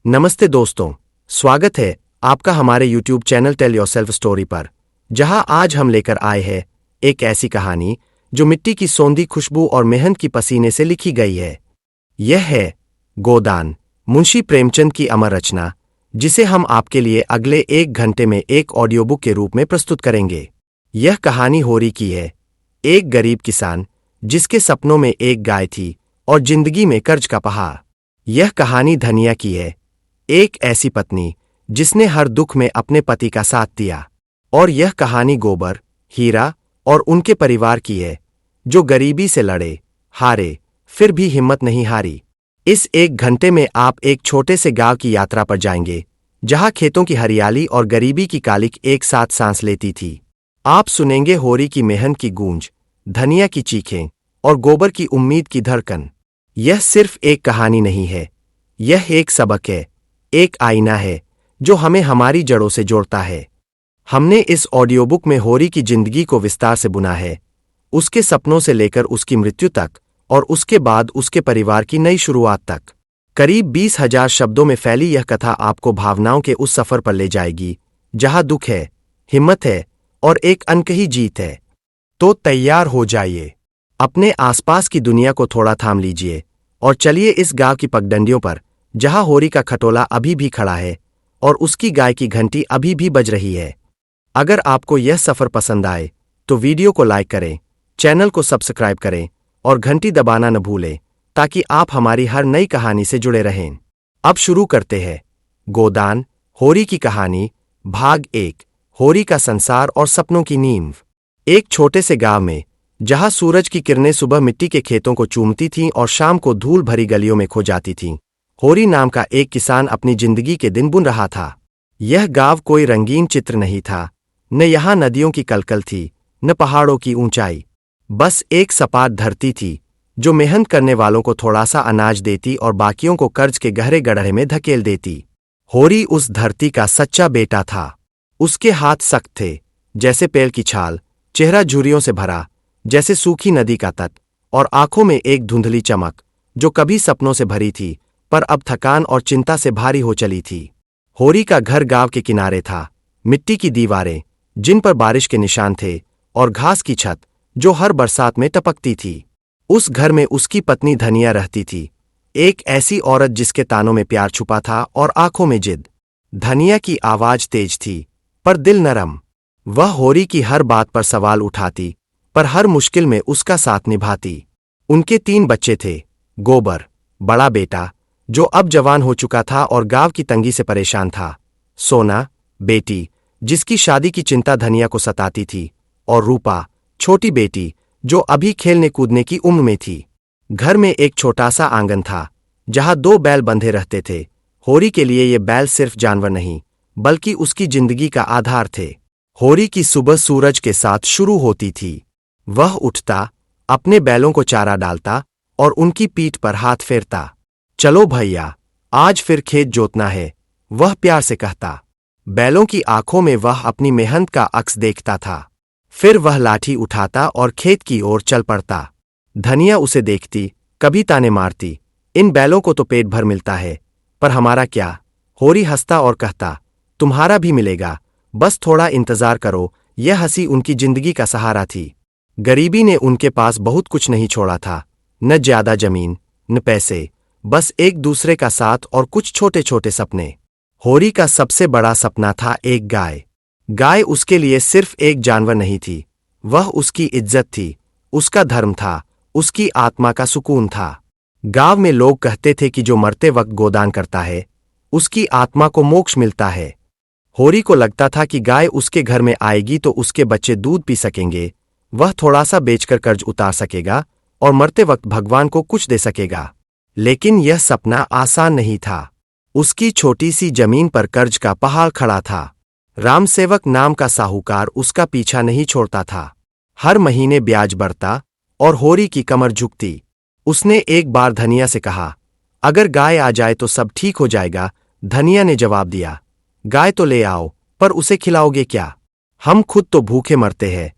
नमस्ते दोस्तों, स्वागत है आपका हमारे YouTube channel tell yourself story पर, जहां आज हम लेकर आए हैं एक ऐसी कहानी जो मिट्टी की सौंधी खुशबू और मेहनत की पसीने से लिखी गई है। यह है गोदान, मुंशी प्रेमचंद की अमर रचना, जिसे हम आपके लिए अगले 1 घंटे में एक ऑडियो बुक के रूप में प्रस्तुत करेंगे। यह कहानी होरी की है, एक गरीब किसान जिसके सपनों में एक गाय थी और जिंदगी में कर्ज का पहाड़। यह कहानी धनिया की है, एक ऐसी पत्नी जिसने हर दुख में अपने पति का साथ दिया। और यह कहानी गोबर, हीरा और उनके परिवार की है, जो गरीबी से लड़े, हारे, फिर भी हिम्मत नहीं हारी। इस 1 घंटे में आप एक छोटे से गांव की यात्रा पर जाएंगे, जहां खेतों की हरियाली और गरीबी की कालिक एक साथ सांस लेती थी। आप सुनेंगे होरी की मेहनत की गूंज, धनिया की चीखें और गोबर की उम्मीद की धड़कन। यह सिर्फ एक कहानी नहीं है, यह एक सबक है, एक आईना है जो हमें हमारी जड़ों से जोड़ता है। हमने इस ऑडियो बुक में होरी की जिंदगी को विस्तार से बुना है, उसके सपनों से लेकर उसकी मृत्यु तक और उसके बाद उसके परिवार की नई शुरुआत तक। करीब 20,000 शब्दों में फैली यह कथा आपको भावनाओं के उस सफर पर ले जाएगी, जहां दुख है, हिम्मत है और एक अनकही जीत है। तो तैयार हो जाइए, अपने आसपास की दुनिया को थोड़ा थाम लीजिए और चलिए इस गांव की पगडंडियों पर, जहां होरी का खटोला अभी भी खड़ा है और उसकी गाय की घंटी अभी भी बज रही है। अगर आपको यह सफर पसंद आए तो वीडियो को लाइक करें, चैनल को सब्सक्राइब करें और घंटी दबाना न भूलें, ताकि आप हमारी हर नई कहानी से जुड़े रहें। अब शुरू करते हैं गोदान, होरी की कहानी, भाग 1, होरी का संसार और सपनों की नींव। एक छोटे से गांव में, जहां सूरज की किरणें सुबह मिट्टी के खेतों को चूमती थीं और शाम को धूल भरी गलियों में खो जाती थीं, होरी नाम का एक किसान अपनी जिंदगी के दिन बुन रहा था। यह गांव कोई रंगीन चित्र नहीं था, न यहाँ नदियों की कलकल थी, न पहाड़ों की ऊंचाई। बस एक सपाट धरती थी, जो मेहनत करने वालों को थोड़ा सा अनाज देती और बाकियों को कर्ज के गहरे गड्ढे में धकेल देती। होरी उस धरती का सच्चा बेटा था। उसके हाथ सख्त थे, जैसे पेड़ की छाल, चेहरा झुर्रियों से भरा, जैसे सूखी नदी का तट, और आंखों में एक धुंधली चमक, जो कभी सपनों से भरी थी पर अब थकान और चिंता से भारी हो चली थी। होरी का घर गांव के किनारे था, मिट्टी की दीवारें जिन पर बारिश के निशान थे और घास की छत जो हर बरसात में टपकती थी। उस घर में उसकी पत्नी धनिया रहती थी, एक ऐसी औरत जिसके तानों में प्यार छुपा था और आंखों में जिद। धनिया की आवाज तेज थी, पर दिल नरम। वह होरी की हर बात पर सवाल उठाती, पर हर मुश्किल में उसका साथ निभाती। उनके 3 बच्चे थे, गोबर, बड़ा बेटा, जो अब जवान हो चुका था और गांव की तंगी से परेशान था, सोना, बेटी, जिसकी शादी की चिंता धनिया को सताती थी, और रूपा, छोटी बेटी, जो अभी खेलने कूदने की उम्र में थी। घर में एक छोटा सा आंगन था, जहां 2 बैल बंधे रहते थे। होरी के लिए ये बैल सिर्फ जानवर नहीं, बल्कि उसकी जिंदगी का आधार थे। होरी की सुबह सूरज के साथ शुरू होती थी। वह उठता, अपने बैलों को चारा डालता और उनकी पीठ पर हाथ फेरता। चलो भैया, आज फिर खेत जोतना है, वह प्यार से कहता। बैलों की आंखों में वह अपनी मेहनत का अक्स देखता था। फिर वह लाठी उठाता और खेत की ओर चल पड़ता। धनिया उसे देखती, कभी ताने मारती, इन बैलों को तो पेट भर मिलता है, पर हमारा क्या? होरी हंसता और कहता, तुम्हारा भी मिलेगा, बस थोड़ा इंतजार करो। यह हंसी उनकी जिंदगी का सहारा थी। गरीबी ने उनके पास बहुत कुछ नहीं छोड़ा था, न ज्यादा जमीन, न पैसे, बस एक दूसरे का साथ और कुछ छोटे छोटे सपने। होरी का सबसे बड़ा सपना था एक गाय। गाय उसके लिए सिर्फ एक जानवर नहीं थी, वह उसकी इज्जत थी, उसका धर्म था, उसकी आत्मा का सुकून था। गांव में लोग कहते थे कि जो मरते वक्त गोदान करता है, उसकी आत्मा को मोक्ष मिलता है। होरी को लगता था कि गाय उसके घर में आएगी तो उसके बच्चे दूध पी सकेंगे, वह थोड़ा सा बेचकर कर्ज उतार सकेगा और मरते वक्त भगवान को कुछ दे सकेगा। लेकिन यह सपना आसान नहीं था। उसकी छोटी सी जमीन पर कर्ज का पहाड़ खड़ा था। रामसेवक नाम का साहूकार उसका पीछा नहीं छोड़ता था। हर महीने ब्याज बढ़ता और होरी की कमर झुकती। उसने एक बार धनिया से कहा, अगर गाय आ जाए तो सब ठीक हो जाएगा। धनिया ने जवाब दिया, गाय तो ले आओ, पर उसे खिलाओगे क्या? हम खुद तो भूखे मरते हैं।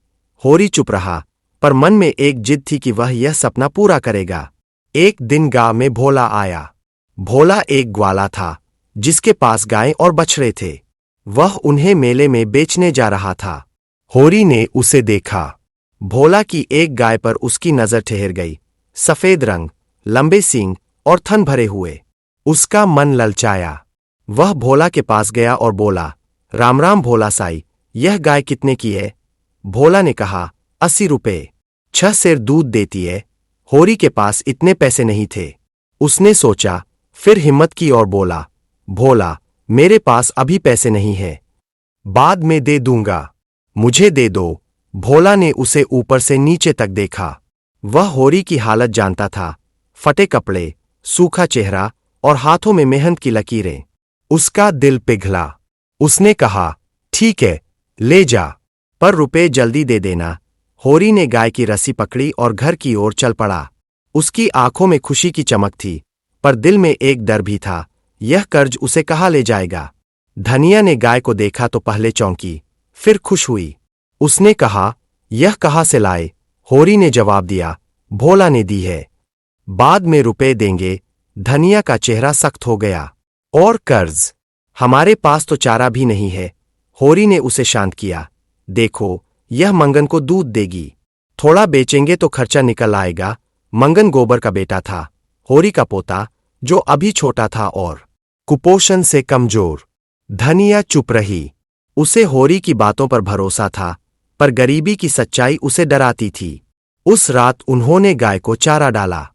होरी चुप रहा, पर मन में एक जिद थी कि वह यह सपना पूरा करेगा। एक दिन गांव में भोला आया। भोला एक ग्वाला था, जिसके पास गाय और बछड़े थे। वह उन्हें मेले में बेचने जा रहा था। होरी ने उसे देखा। भोला की एक गाय पर उसकी नजर ठहर गई। सफेद रंग, लंबे सींग और थन भरे हुए। उसका मन ललचाया। वह भोला के पास गया और बोला, राम राम भोला साई, यह गाय कितने की है? भोला ने कहा, 80 रुपये। 6 सेर दूध देती है। होरी के पास इतने पैसे नहीं थे। उसने सोचा, फिर हिम्मत की और बोला, भोला, मेरे पास अभी पैसे नहीं है, बाद में दे दूंगा, मुझे दे दो। भोला ने उसे ऊपर से नीचे तक देखा। वह होरी की हालत जानता था। फटे कपड़े, सूखा चेहरा और हाथों में मेहनत की लकीरें। उसका दिल पिघला। उसने कहा, ठीक है, ले जा, पर रुपए जल्दी दे देना। होरी ने गाय की रस्सी पकड़ी और घर की ओर चल पड़ा। उसकी आंखों में खुशी की चमक थी, पर दिल में एक डर भी था, यह कर्ज उसे कहाँ ले जाएगा। धनिया ने गाय को देखा तो पहले चौंकी, फिर खुश हुई। उसने कहा, यह कहाँ से लाए? होरी ने जवाब दिया, भोला ने दी है, बाद में रुपए देंगे। धनिया का चेहरा सख्त हो गया। और कर्ज? हमारे पास तो चारा भी नहीं है। होरी ने उसे शांत किया, देखो, यह मंगन को दूध देगी, थोड़ा बेचेंगे तो खर्चा निकल आएगा। मंगन गोबर का बेटा था, होरी का पोता, जो अभी छोटा था और कुपोषण से कमजोर। धनिया चुप रही। उसे होरी की बातों पर भरोसा था, पर गरीबी की सच्चाई उसे डराती थी। उस रात उन्होंने गाय को चारा डाला।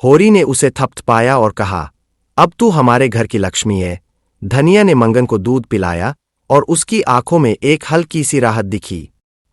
होरी ने उसे थपथपाया और कहा, अब तू हमारे घर की लक्ष्मी है। धनिया ने मंगन को दूध पिलाया और उसकी आंखों में एक हल्की सी राहत दिखी।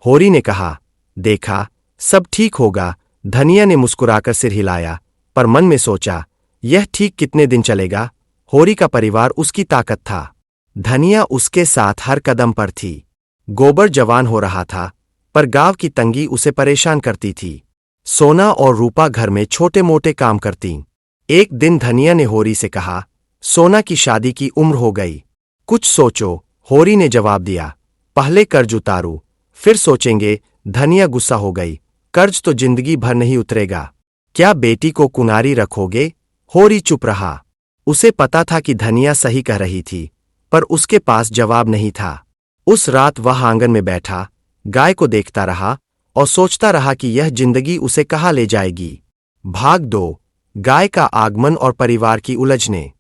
होरी ने कहा, देखा, सब ठीक होगा। धनिया ने मुस्कुराकर सिर हिलाया, पर मन में सोचा, यह ठीक कितने दिन चलेगा? होरी का परिवार उसकी ताकत था। धनिया उसके साथ हर कदम पर थी। गोबर जवान हो रहा था, पर गांव की तंगी उसे परेशान करती थी। सोना और रूपा घर में छोटे मोटे काम करती। एक दिन धनिया ने होरी से कहा, सोना की शादी की उम्र हो गई, कुछ सोचो। होरी ने जवाब दिया, पहले कर्ज उतारू, फिर सोचेंगे। धनिया गुस्सा हो गई, कर्ज तो जिंदगी भर नहीं उतरेगा, क्या बेटी को कुंवारी रखोगे? होरी चुप रहा। उसे पता था कि धनिया सही कह रही थी, पर उसके पास जवाब नहीं था। उस रात वह आंगन में बैठा, गाय को देखता रहा और सोचता रहा कि यह जिंदगी उसे कहाँ ले जाएगी। भाग 2। गाय का आगमन और परिवार की उलझने।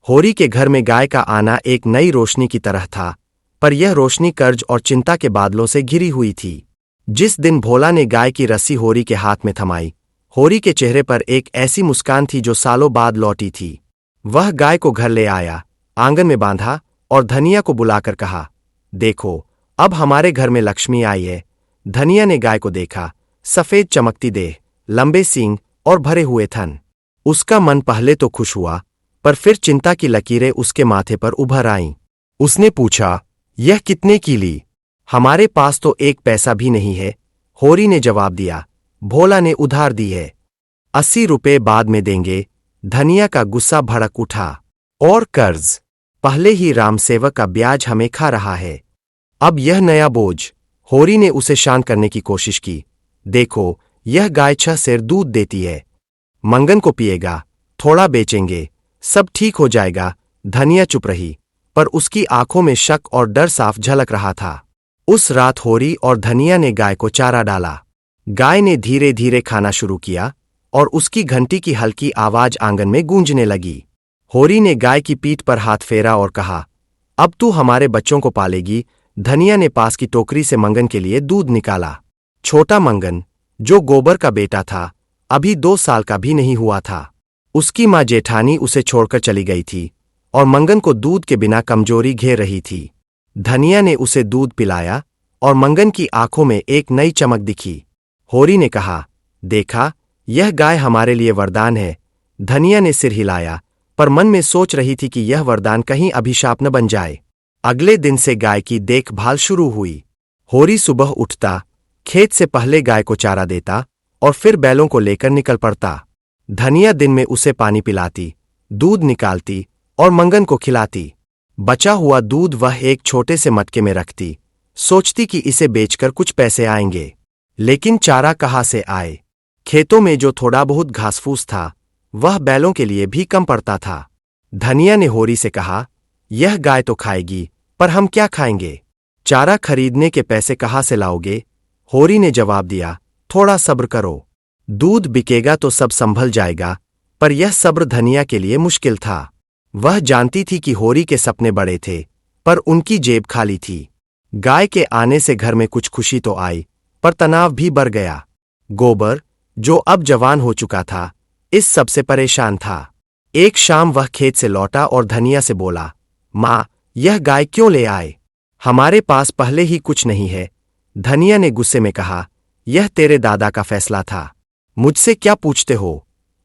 होरी के घर में गाय का आना एक नई रोशनी की तरह था, पर यह रोशनी कर्ज और चिंता के बादलों से घिरी हुई थी। जिस दिन भोला ने गाय की रस्सी होरी के हाथ में थमाई, होरी के चेहरे पर एक ऐसी मुस्कान थी जो सालों बाद लौटी थी। वह गाय को घर ले आया, आंगन में बांधा और धनिया को बुलाकर कहा, देखो, अब हमारे घर में लक्ष्मी आई है। धनिया ने गाय को देखा, सफेद चमकती देह, लंबे सींग और भरे हुए थन। उसका मन पहले तो खुश हुआ, पर फिर चिंता की लकीरें उसके माथे पर उभर आईं। उसने पूछा, यह कितने की ली? हमारे पास तो एक पैसा भी नहीं है। होरी ने जवाब दिया, भोला ने उधार दी है, 80 रुपये बाद में देंगे। धनिया का गुस्सा भड़क उठा। और कर्ज? पहले ही रामसेवक का ब्याज हमें खा रहा है, अब यह नया बोझ। होरी ने उसे शांत करने की कोशिश की, देखो, यह गाय 6 सेर दूध देती है, मंगन को पिएगा, थोड़ा बेचेंगे, सब ठीक हो जाएगा। धनिया चुप रही, पर उसकी आंखों में शक और डर साफ झलक रहा था। उस रात होरी और धनिया ने गाय को चारा डाला। गाय ने धीरे धीरे खाना शुरू किया और उसकी घंटी की हल्की आवाज आंगन में गूंजने लगी। होरी ने गाय की पीठ पर हाथ फेरा और कहा, अब तू हमारे बच्चों को पालेगी। धनिया ने पास की टोकरी से मंगन के लिए दूध निकाला। छोटा मंगन, जो गोबर का बेटा था, अभी 2 साल का भी नहीं हुआ था। उसकी माँ जेठानी उसे छोड़कर चली गई थी और मंगन को दूध के बिना कमजोरी घेर रही थी। धनिया ने उसे दूध पिलाया और मंगन की आंखों में एक नई चमक दिखी। होरी ने कहा, देखा, यह गाय हमारे लिए वरदान है। धनिया ने सिर हिलाया, पर मन में सोच रही थी कि यह वरदान कहीं अभिशाप न बन जाए। अगले दिन से गाय की देखभाल शुरू हुई। होरी सुबह उठता, खेत से पहले गाय को चारा देता और फिर बैलों को लेकर निकल पड़ता। धनिया दिन में उसे पानी पिलाती, दूध निकालती और मंगन को खिलाती। बचा हुआ दूध वह एक छोटे से मटके में रखती, सोचती कि इसे बेचकर कुछ पैसे आएंगे। लेकिन चारा कहाँ से आए? खेतों में जो थोड़ा बहुत घास फूस था, वह बैलों के लिए भी कम पड़ता था। धनिया ने होरी से कहा, यह गाय तो खाएगी, पर हम क्या खाएंगे? चारा खरीदने के पैसे कहाँ से लाओगे? होरी ने जवाब दिया, थोड़ा सब्र करो। दूध बिकेगा तो सब संभल जाएगा। पर यह सब्र धनिया के लिए मुश्किल था। वह जानती थी कि होरी के सपने बड़े थे, पर उनकी जेब खाली थी। गाय के आने से घर में कुछ खुशी तो आई, पर तनाव भी बढ़ गया। गोबर, जो अब जवान हो चुका था, इस सबसे परेशान था। एक शाम वह खेत से लौटा और धनिया से बोला, माँ, यह गाय क्यों ले आए? हमारे पास पहले ही कुछ नहीं है। धनिया ने गुस्से में कहा, यह तेरे दादा का फैसला था, मुझसे क्या पूछते हो?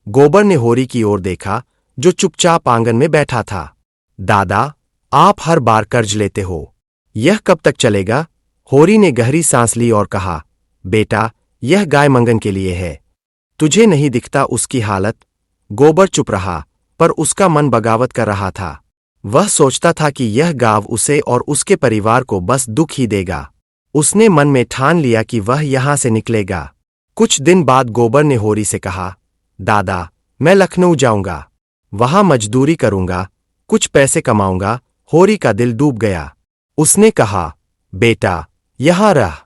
गोबर ने होरी की ओर देखा, जो चुपचाप आंगन में बैठा था। दादा, आप हर बार कर्ज लेते हो, यह कब तक चलेगा? होरी ने गहरी सांस ली और कहा, बेटा, यह गाय मंगन के लिए है, तुझे नहीं दिखता उसकी हालत? गोबर चुप रहा, पर उसका मन बगावत कर रहा था। वह सोचता था कि यह गाय उसे और उसके परिवार को बस दुख ही देगा। उसने मन में ठान लिया कि वह यहां से निकलेगा। कुछ दिन बाद गोबर ने होरी से कहा, दादा, मैं लखनऊ जाऊंगा, वहां मजदूरी करूंगा, कुछ पैसे कमाऊंगा। होरी का दिल डूब गया। उसने कहा, बेटा, यहां रह,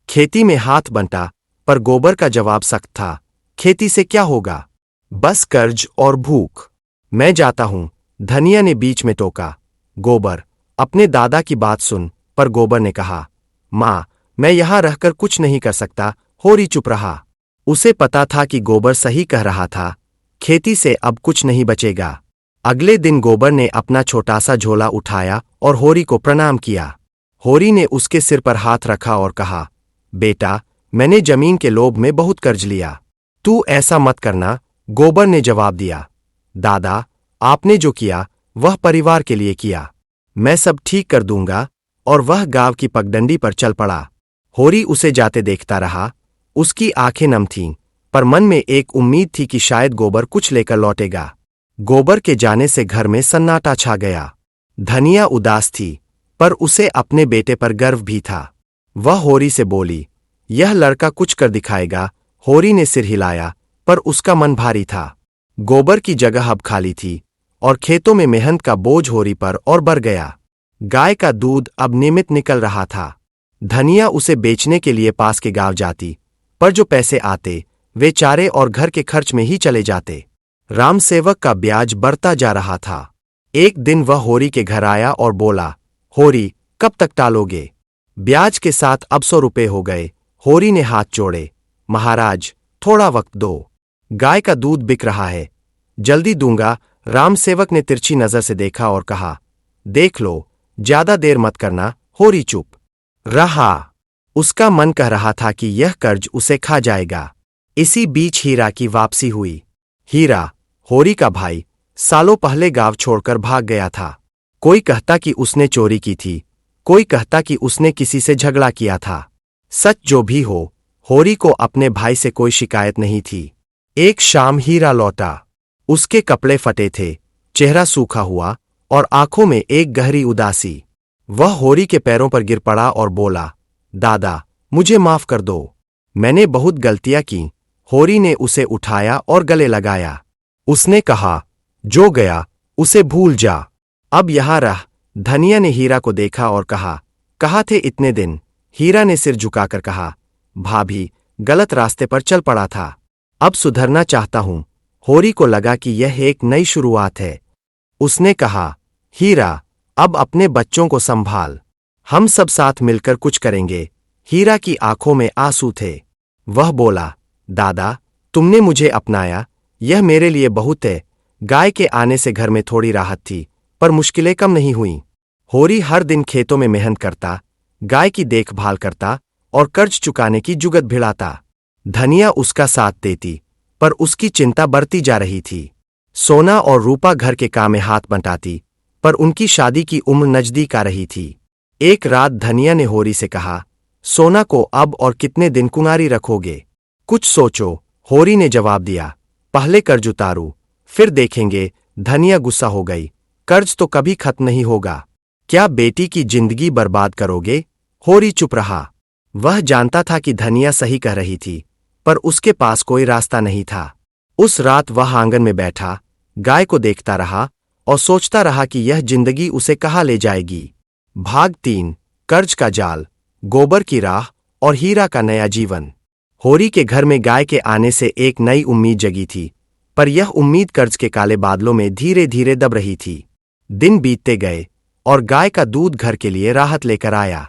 खेती में हाथ बंटा। पर गोबर का जवाब सख्त था, खेती से क्या होगा? बस कर्ज और भूख। मैं जाता हूं, धनिया ने बीच में टोका। गोबर, अपने दादा की बात सुन। पर गोबर ने कहा, मां, मैं यहां रहकर कुछ नहीं कर सकता। होरी चुप रहा। उसे पता था कि गोबर सही कह रहा था, खेती से अब कुछ नहीं बचेगा। अगले दिन गोबर ने अपना छोटा सा झोला उठाया और होरी को प्रणाम किया। होरी ने उसके सिर पर हाथ रखा और कहा, बेटा, मैंने जमीन के लोभ में बहुत कर्ज लिया, तू ऐसा मत करना। गोबर ने जवाब दिया, दादा, आपने जो किया वह परिवार के लिए किया, मैं सब ठीक कर दूंगा। और वह गांव की पगडंडी पर चल पड़ा। होरी उसे जाते देखता रहा। उसकी आंखें नम थीं, पर मन में एक उम्मीद थी कि शायद गोबर कुछ लेकर लौटेगा। गोबर के जाने से घर में सन्नाटा छा गया। धनिया उदास थी, पर उसे अपने बेटे पर गर्व भी था। वह होरी से बोली, यह लड़का कुछ कर दिखाएगा। होरी ने सिर हिलाया, पर उसका मन भारी था। गोबर की जगह अब खाली थी और खेतों में मेहनत का बोझ होरी पर और बढ़ गया। गाय का दूध अब नियमित निकल रहा था। धनिया उसे बेचने के लिए पास के गांव जाती, पर जो पैसे आते वे चारे और घर के खर्च में ही चले जाते। राम सेवक का ब्याज बढ़ता जा रहा था। एक दिन वह होरी के घर आया और बोला, होरी, कब तक टालोगे? ब्याज के साथ अब 100 रुपये हो गए। होरी ने हाथ जोड़े, महाराज, थोड़ा वक्त दो, गाय का दूध बिक रहा है, जल्दी दूंगा। राम सेवक ने तिरछी नजर से देखा और कहा, देख लो, ज्यादा देर मत करना। होरी चुप रहा। उसका मन कह रहा था कि यह कर्ज उसे खा जाएगा। इसी बीच हीरा की वापसी हुई। हीरा, होरी का भाई, सालों पहले गांव छोड़कर भाग गया था। कोई कहता कि उसने चोरी की थी, कोई कहता कि उसने किसी से झगड़ा किया था। सच जो भी हो, होरी को अपने भाई से कोई शिकायत नहीं थी। एक शाम हीरा लौटा। उसके कपड़े फटे थे, चेहरा सूखा हुआ और आंखों में एक गहरी उदासी। वह होरी के पैरों पर गिर पड़ा और बोला, दादा, मुझे माफ कर दो, मैंने बहुत गलतियां की। होरी ने उसे उठाया और गले लगाया। उसने कहा, जो गया उसे भूल जा, अब यहां रह। धनिया ने हीरा को देखा और कहा, कहाँ थे इतने दिन? हीरा ने सिर झुकाकर कहा, भाभी, गलत रास्ते पर चल पड़ा था, अब सुधरना चाहता हूं। होरी को लगा कि यह एक नई शुरुआत है। उसने कहा, हीरा, अब अपने बच्चों को संभाल, हम सब साथ मिलकर कुछ करेंगे। हीरा की आंखों में आंसू थे। वह बोला, दादा, तुमने मुझे अपनाया, यह मेरे लिए बहुत है। गाय के आने से घर में थोड़ी राहत थी, पर मुश्किलें कम नहीं हुईं। होरी हर दिन खेतों में मेहनत करता, गाय की देखभाल करता और कर्ज चुकाने की जुगत भिड़ाता। धनिया उसका साथ देती, पर उसकी चिंता बढ़ती जा रही थी। सोना और रूपा घर के काम में हाथ बंटाती, पर उनकी शादी की उम्र नजदीक आ रही थी। एक रात धनिया ने होरी से कहा, सोना को अब और कितने दिन कुंवारी रखोगे? कुछ सोचो। होरी ने जवाब दिया, पहले कर्ज उतारू, फिर देखेंगे। धनिया गुस्सा हो गई, कर्ज तो कभी खत्म नहीं होगा, क्या बेटी की जिंदगी बर्बाद करोगे? होरी चुप रहा। वह जानता था कि धनिया सही कह रही थी, पर उसके पास कोई रास्ता नहीं था। उस रात वह आंगन में बैठा, गाय को देखता रहा और सोचता रहा कि यह जिंदगी उसे कहाँ ले जाएगी। भाग 3, कर्ज का जाल, गोबर की राह और हीरा का नया जीवन। होरी के घर में गाय के आने से एक नई उम्मीद जगी थी, पर यह उम्मीद कर्ज के काले बादलों में धीरे धीरे दब रही थी। दिन बीतते गए और गाय का दूध घर के लिए राहत लेकर आया।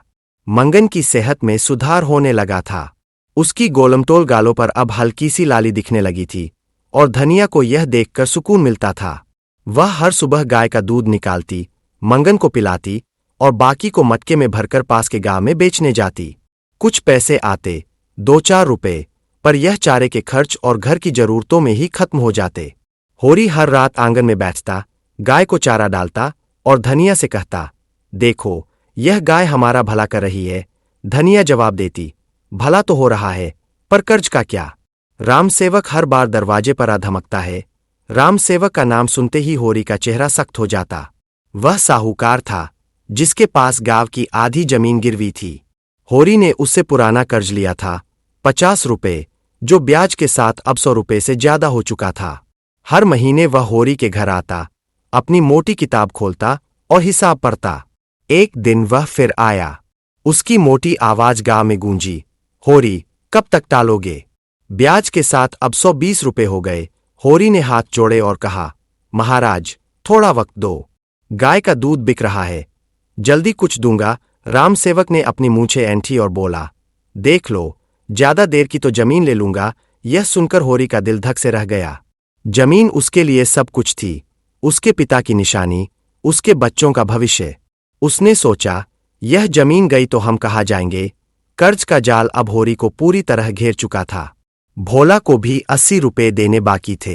मंगन की सेहत में सुधार होने लगा था। उसकी गोलमटोल गालों पर अब हल्की सी लाली दिखने लगी थी और धनिया को यह देखकर सुकून मिलता था। वह हर सुबह गाय का दूध निकालती, मंगन को पिलाती और बाकी को मटके में भरकर पास के गांव में बेचने जाती। कुछ पैसे आते, 2-4 रुपए, पर यह चारे के खर्च और घर की जरूरतों में ही खत्म हो जाते। होरी हर रात आंगन में बैठता, गाय को चारा डालता और धनिया से कहता, देखो यह गाय हमारा भला कर रही है। धनिया जवाब देती, भला तो हो रहा है, पर कर्ज का क्या। राम सेवक हर बार दरवाजे पर आ धमकता है। राम सेवक का नाम सुनते ही होरी का चेहरा सख्त हो जाता। वह साहूकार था जिसके पास गांव की आधी जमीन गिरवी थी। होरी ने उससे पुराना कर्ज लिया था, 50 रुपए, जो ब्याज के साथ अब 100 रुपए से ज्यादा हो चुका था। हर महीने वह होरी के घर आता, अपनी मोटी किताब खोलता और हिसाब पढ़ता। एक दिन वह फिर आया। उसकी मोटी आवाज गांव में गूंजी, होरी, कब तक टालोगे? ब्याज के साथ अब 120 रुपए हो गए। होरी ने हाथ जोड़े और कहा, महाराज, थोड़ा वक्त दो। गाय का दूध बिक रहा है, जल्दी कुछ दूंगा। राम सेवक ने अपनी मूंछें ऐंठी और बोला, देख लो, ज्यादा देर की तो जमीन ले लूंगा। यह सुनकर होरी का दिल धक से रह गया। जमीन उसके लिए सब कुछ थी, उसके पिता की निशानी, उसके बच्चों का भविष्य। उसने सोचा, यह जमीन गई तो हम कहाँ जाएंगे। कर्ज का जाल अब होरी को पूरी तरह घेर चुका था। भोला को भी 80 रुपए देने बाकी थे।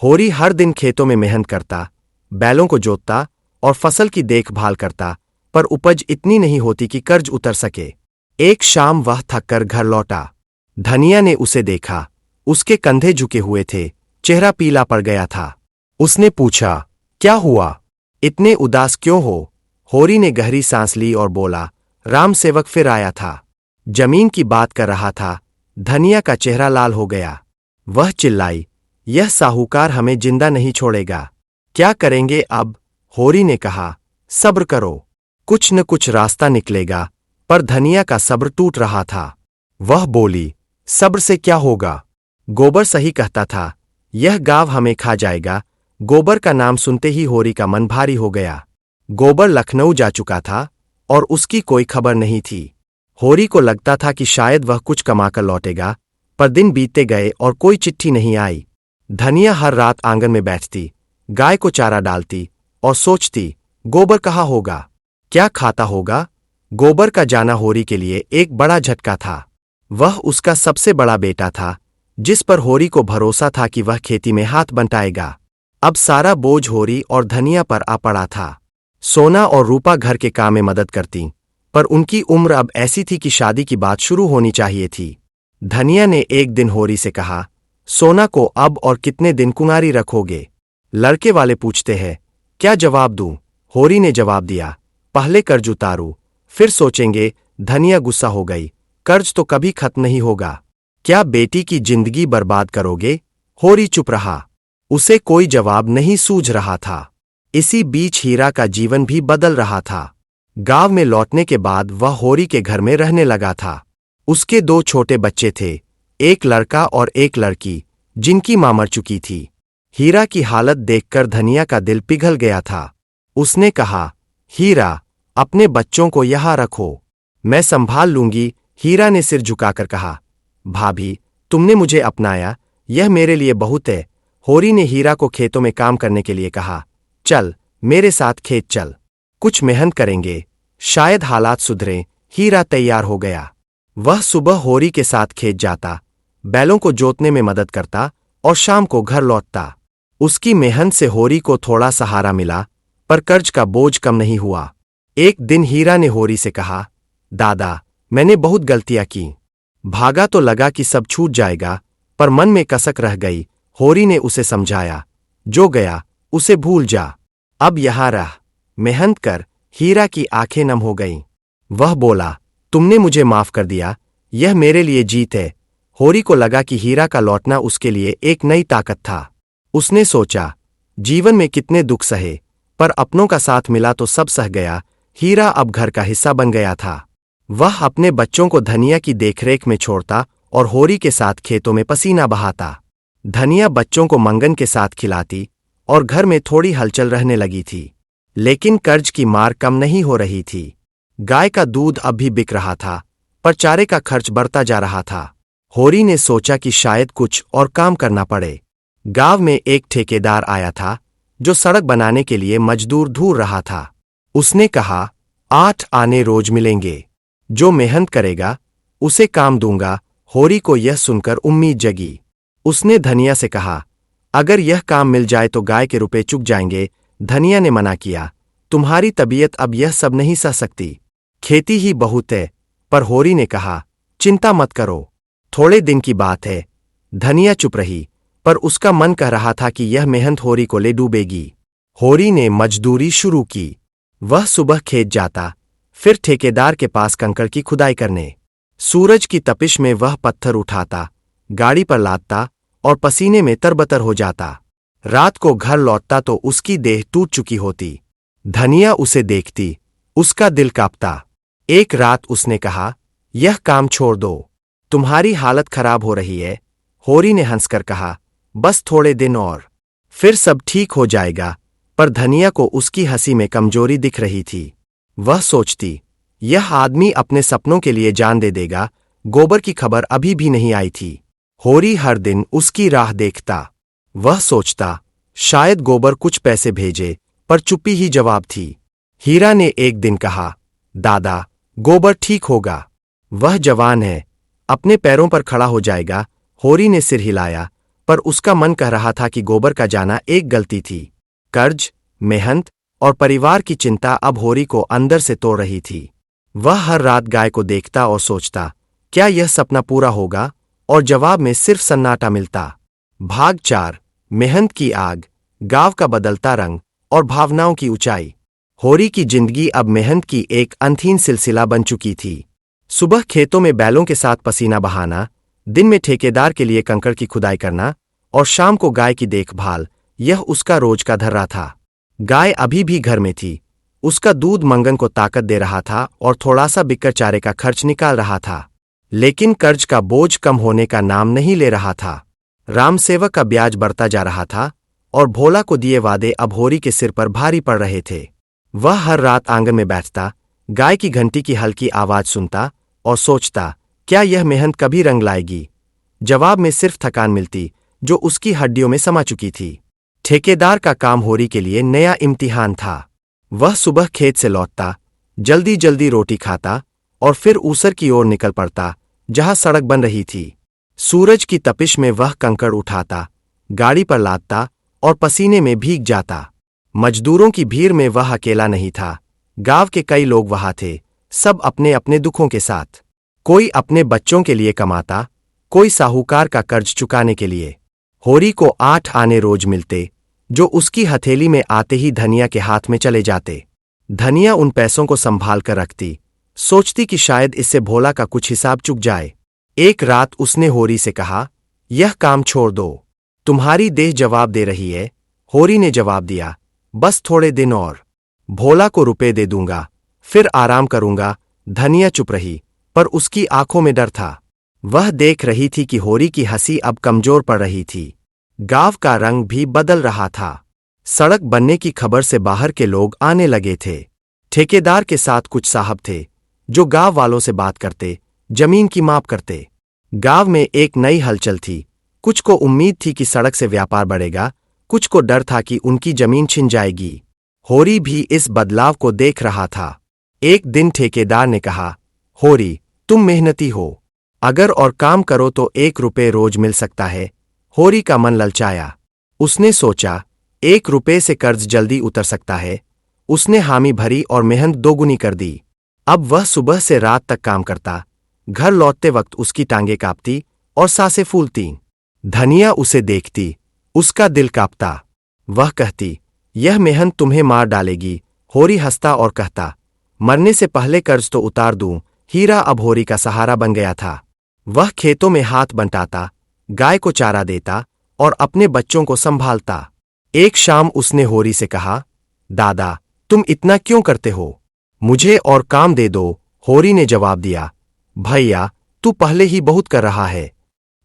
होरी हर दिन खेतों में मेहनत करता, बैलों को जोतता और फसल की देखभाल करता, पर उपज इतनी नहीं होती कि कर्ज उतर सके। एक शाम वह थककर घर लौटा। धनिया ने उसे देखा। उसके कंधे झुके हुए थे, चेहरा पीला पड़ गया था। उसने पूछा, क्या हुआ, इतने उदास क्यों हो? होरी ने गहरी सांस ली और बोला, राम सेवक फिर आया था, जमीन की बात कर रहा था। धनिया का चेहरा लाल हो गया। वह चिल्लाई, यह साहूकार हमें जिंदा नहीं छोड़ेगा। क्या करेंगे अब? होरी ने कहा, सब्र करो, कुछ न कुछ रास्ता निकलेगा। पर धनिया का सब्र टूट रहा था। वह बोली, सब्र से क्या होगा? गोबर सही कहता था, यह गांव हमें खा जाएगा। गोबर का नाम सुनते ही होरी का मन भारी हो गया। गोबर लखनऊ जा चुका था और उसकी कोई खबर नहीं थी। होरी को लगता था कि शायद वह कुछ कमाकर लौटेगा, पर दिन बीतते गए और कोई चिट्ठी नहीं आई। धनिया हर रात आंगन में बैठती, गाय को चारा डालती और सोचती, गोबर कहाँ होगा, क्या खाता होगा। गोबर का जाना होरी के लिए एक बड़ा झटका था। वह उसका सबसे बड़ा बेटा था, जिस पर होरी को भरोसा था कि वह खेती में हाथ बंटाएगा। अब सारा बोझ होरी और धनिया पर आ पड़ा था। सोना और रूपा घर के काम में मदद करती, पर उनकी उम्र अब ऐसी थी कि शादी की बात शुरू होनी चाहिए थी। धनिया ने एक दिन होरी से कहा, सोना को अब और कितने दिन कुंवारी रखोगे? लड़के वाले पूछते हैं, क्या जवाब दूं? होरी ने जवाब दिया, पहले कर्ज उतारू, फिर सोचेंगे। धनिया गुस्सा हो गई, कर्ज तो कभी खत्म नहीं होगा। क्या बेटी की जिंदगी बर्बाद करोगे? होरी चुप रहा। उसे कोई जवाब नहीं सूझ रहा था। इसी बीच हीरा का जीवन भी बदल रहा था। गांव में लौटने के बाद वह होरी के घर में रहने लगा था। उसके 2 छोटे बच्चे थे, एक लड़का और एक लड़की, जिनकी मां मर चुकी थी। हीरा की हालत देखकर धनिया का दिल पिघल गया था। उसने कहा, हीरा, अपने बच्चों को यहां रखो, मैं संभाल लूंगी। हीरा ने सिर झुकाकर कहा, भाभी, तुमने मुझे अपनाया, यह मेरे लिए बहुत है। होरी ने हीरा को खेतों में काम करने के लिए कहा, चल मेरे साथ खेत चल, कुछ मेहनत करेंगे, शायद हालात सुधरें। हीरा तैयार हो गया। वह सुबह होरी के साथ खेत जाता, बैलों को जोतने में मदद करता और शाम को घर लौटता। उसकी मेहनत से होरी को थोड़ा सहारा मिला, पर कर्ज का बोझ कम नहीं हुआ। एक दिन हीरा ने होरी से कहा, दादा, मैंने बहुत गलतियां की। भागा तो लगा कि सब छूट जाएगा, पर मन में कसक रह गई। होरी ने उसे समझाया, जो गया उसे भूल जा, अब यहां रह, मेहनत कर। हीरा की आंखें नम हो गईं। वह बोला, तुमने मुझे माफ कर दिया, यह मेरे लिए जीत है। होरी को लगा कि हीरा का लौटना उसके लिए एक नई ताकत था। उसने सोचा, जीवन में कितने दुख सहे, पर अपनों का साथ मिला तो सब सह गया। हीरा अब घर का हिस्सा बन गया था। वह अपने बच्चों को धनिया की देखरेख में छोड़ता और होरी के साथ खेतों में पसीना बहाता। धनिया बच्चों को मंगन के साथ खिलाती और घर में थोड़ी हलचल रहने लगी थी। लेकिन कर्ज की मार कम नहीं हो रही थी। गाय का दूध अब भी बिक रहा था, पर चारे का खर्च बढ़ता जा रहा था। होरी ने सोचा कि शायद कुछ और काम करना पड़े। गांव में एक ठेकेदार आया था जो सड़क बनाने के लिए मजदूर ढूंढ रहा था। उसने कहा, 8 आने रोज मिलेंगे। जो मेहनत करेगा उसे काम दूंगा। होरी को यह सुनकर उम्मीद जगी। उसने धनिया से कहा, अगर यह काम मिल जाए तो गाय के रुपए चुक जाएंगे। धनिया ने मना किया, तुम्हारी तबीयत अब यह सब नहीं सह सकती। खेती ही बहुत है। पर होरी ने कहा, चिंता मत करो, थोड़े दिन की बात है। धनिया चुप रही, पर उसका मन कह रहा था कि यह मेहनत होरी को ले डूबेगी। होरी ने मजदूरी शुरू की। वह सुबह खेत जाता, फिर ठेकेदार के पास कंकड़ की खुदाई करने। सूरज की तपिश में वह पत्थर उठाता, गाड़ी पर लादता और पसीने में तरबतर हो जाता। रात को घर लौटता तो उसकी देह टूट चुकी होती। धनिया उसे देखती, उसका दिल कांपता। एक रात उसने कहा, यह काम छोड़ दो, तुम्हारी हालत खराब हो रही है। होरी ने हंसकर कहा, बस थोड़े दिन और, फिर सब ठीक हो जाएगा। पर धनिया को उसकी हंसी में कमजोरी दिख रही थी। वह सोचती, यह आदमी अपने सपनों के लिए जान दे देगा। गोबर की खबर अभी भी नहीं आई थी। होरी हर दिन उसकी राह देखता। वह सोचता, शायद गोबर कुछ पैसे भेजे, पर चुप्पी ही जवाब थी। हीरा ने एक दिन कहा, दादा, गोबर ठीक होगा। वह जवान है, अपने पैरों पर खड़ा हो जाएगा। होरी ने सिर हिलाया, पर उसका मन कह रहा था कि गोबर का जाना एक गलती थी। कर्ज, मेहनत और परिवार की चिंता अब होरी को अंदर से तोड़ रही थी। वह हर रात गाय को देखता और सोचता, क्या यह सपना पूरा होगा? और जवाब में सिर्फ सन्नाटा मिलता। भाग 4, मेहनत की आग, गांव का बदलता रंग और भावनाओं की ऊंचाई। होरी की जिंदगी अब मेहनत की एक अनथीन सिलसिला बन चुकी थी। सुबह खेतों में बैलों के साथ पसीना बहाना, दिन में ठेकेदार के लिए कंकड़ की खुदाई करना और शाम को गाय की देखभाल, यह उसका रोज का धर्रा था। गाय अभी भी घर में थी। उसका दूध मंगन को ताकत दे रहा था और थोड़ा सा बिक्कर चारे का खर्च निकाल रहा था। लेकिन कर्ज का बोझ कम होने का नाम नहीं ले रहा था। रामसेवक का ब्याज बढ़ता जा रहा था और भोला को दिए वादे अब होरी के सिर पर भारी पड़ रहे थे। वह हर रात आंगन में बैठता, गाय की घंटी की हल्की आवाज सुनता और सोचता, क्या यह मेहनत कभी रंग लाएगी? जवाब में सिर्फ थकान मिलती, जो उसकी हड्डियों में समा चुकी थी। ठेकेदार का काम होरी के लिए नया इम्तिहान था। वह सुबह खेत से लौटता, जल्दी जल्दी रोटी खाता और फिर ऊसर की ओर निकल पड़ता, जहां सड़क बन रही थी। सूरज की तपिश में वह कंकड़ उठाता, गाड़ी पर लादता और पसीने में भीग जाता। मजदूरों की भीड़ में वह अकेला नहीं था। गांव के कई लोग वहां थे, सब अपने अपने दुखों के साथ। कोई अपने बच्चों के लिए कमाता, कोई साहूकार का कर्ज चुकाने के लिए। होरी को 8 आने रोज मिलते, जो उसकी हथेली में आते ही धनिया के हाथ में चले जाते। धनिया उन पैसों को संभाल कर रखती, सोचती कि शायद इससे भोला का कुछ हिसाब चुक जाए। एक रात उसने होरी से कहा, यह काम छोड़ दो, तुम्हारी देह जवाब दे रही है। होरी ने जवाब दिया, बस थोड़े दिन और, भोला को रुपए दे दूंगा, फिर आराम करूंगा। धनिया चुप रही, पर उसकी आंखों में डर था। वह देख रही थी कि होरी की हंसी अब कमजोर पड़ रही थी। गांव का रंग भी बदल रहा था। सड़क बनने की खबर से बाहर के लोग आने लगे थे। ठेकेदार के साथ कुछ साहब थे, जो गांव वालों से बात करते, जमीन की माप करते। गांव में एक नई हलचल थी। कुछ को उम्मीद थी कि सड़क से व्यापार बढ़ेगा, कुछ को डर था कि उनकी जमीन छिन जाएगी। होरी भी इस बदलाव को देख रहा था। एक दिन ठेकेदार ने कहा, होरी, तुम मेहनती हो, अगर और काम करो तो 1 रुपए रोज मिल सकता है। होरी का मन ललचाया। उसने सोचा, 1 रुपए से कर्ज जल्दी उतर सकता है। उसने हामी भरी और मेहनत दोगुनी कर दी। अब वह सुबह से रात तक काम करता। घर लौटते वक्त उसकी टांगें कांपती और सांसें फूलती। धनिया उसे देखती, उसका दिल कांपता। वह कहती, यह मेहनत तुम्हें मार डालेगी। होरी हंसता और कहता, मरने से पहले कर्ज तो उतार दूं। हीरा अब होरी का सहारा बन गया था। वह खेतों में हाथ बंटाता, गाय को चारा देता और अपने बच्चों को संभालता। एक शाम उसने होरी से कहा, दादा, तुम इतना क्यों करते हो? मुझे और काम दे दो, होरी ने जवाब दिया। भैया, तू पहले ही बहुत कर रहा है।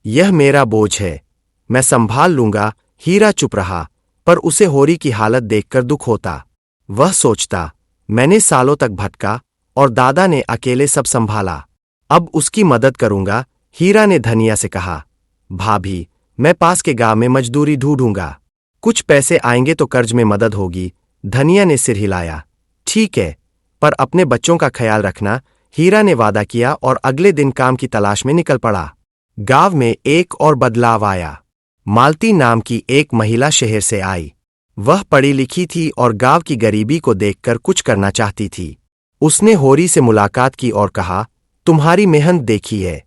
यह मेरा बोझ है, मैं संभाल लूंगा। हीरा चुप रहा, पर उसे होरी की हालत देखकर दुख होता। वह सोचता, मैंने सालों तक भटका और दादा ने अकेले सब संभाला। अब उसकी मदद करूंगा। हीरा ने धनिया से कहा, भाभी, मैं पास के गांव में मजदूरी ढूंढूंगा। कुछ पैसे आएंगे तो कर्ज में मदद होगी। धनिया ने सिर हिलाया। ठीक है, पर अपने बच्चों का ख्याल रखना। हीरा ने वादा किया और अगले दिन काम की तलाश में निकल पड़ा। गांव में एक और बदलाव आया। मालती नाम की एक महिला शहर से आई। वह पढ़ी लिखी थी और गांव की गरीबी को देखकर कुछ करना चाहती थी। उसने होरी से मुलाकात की और कहा, तुम्हारी मेहनत देखी है,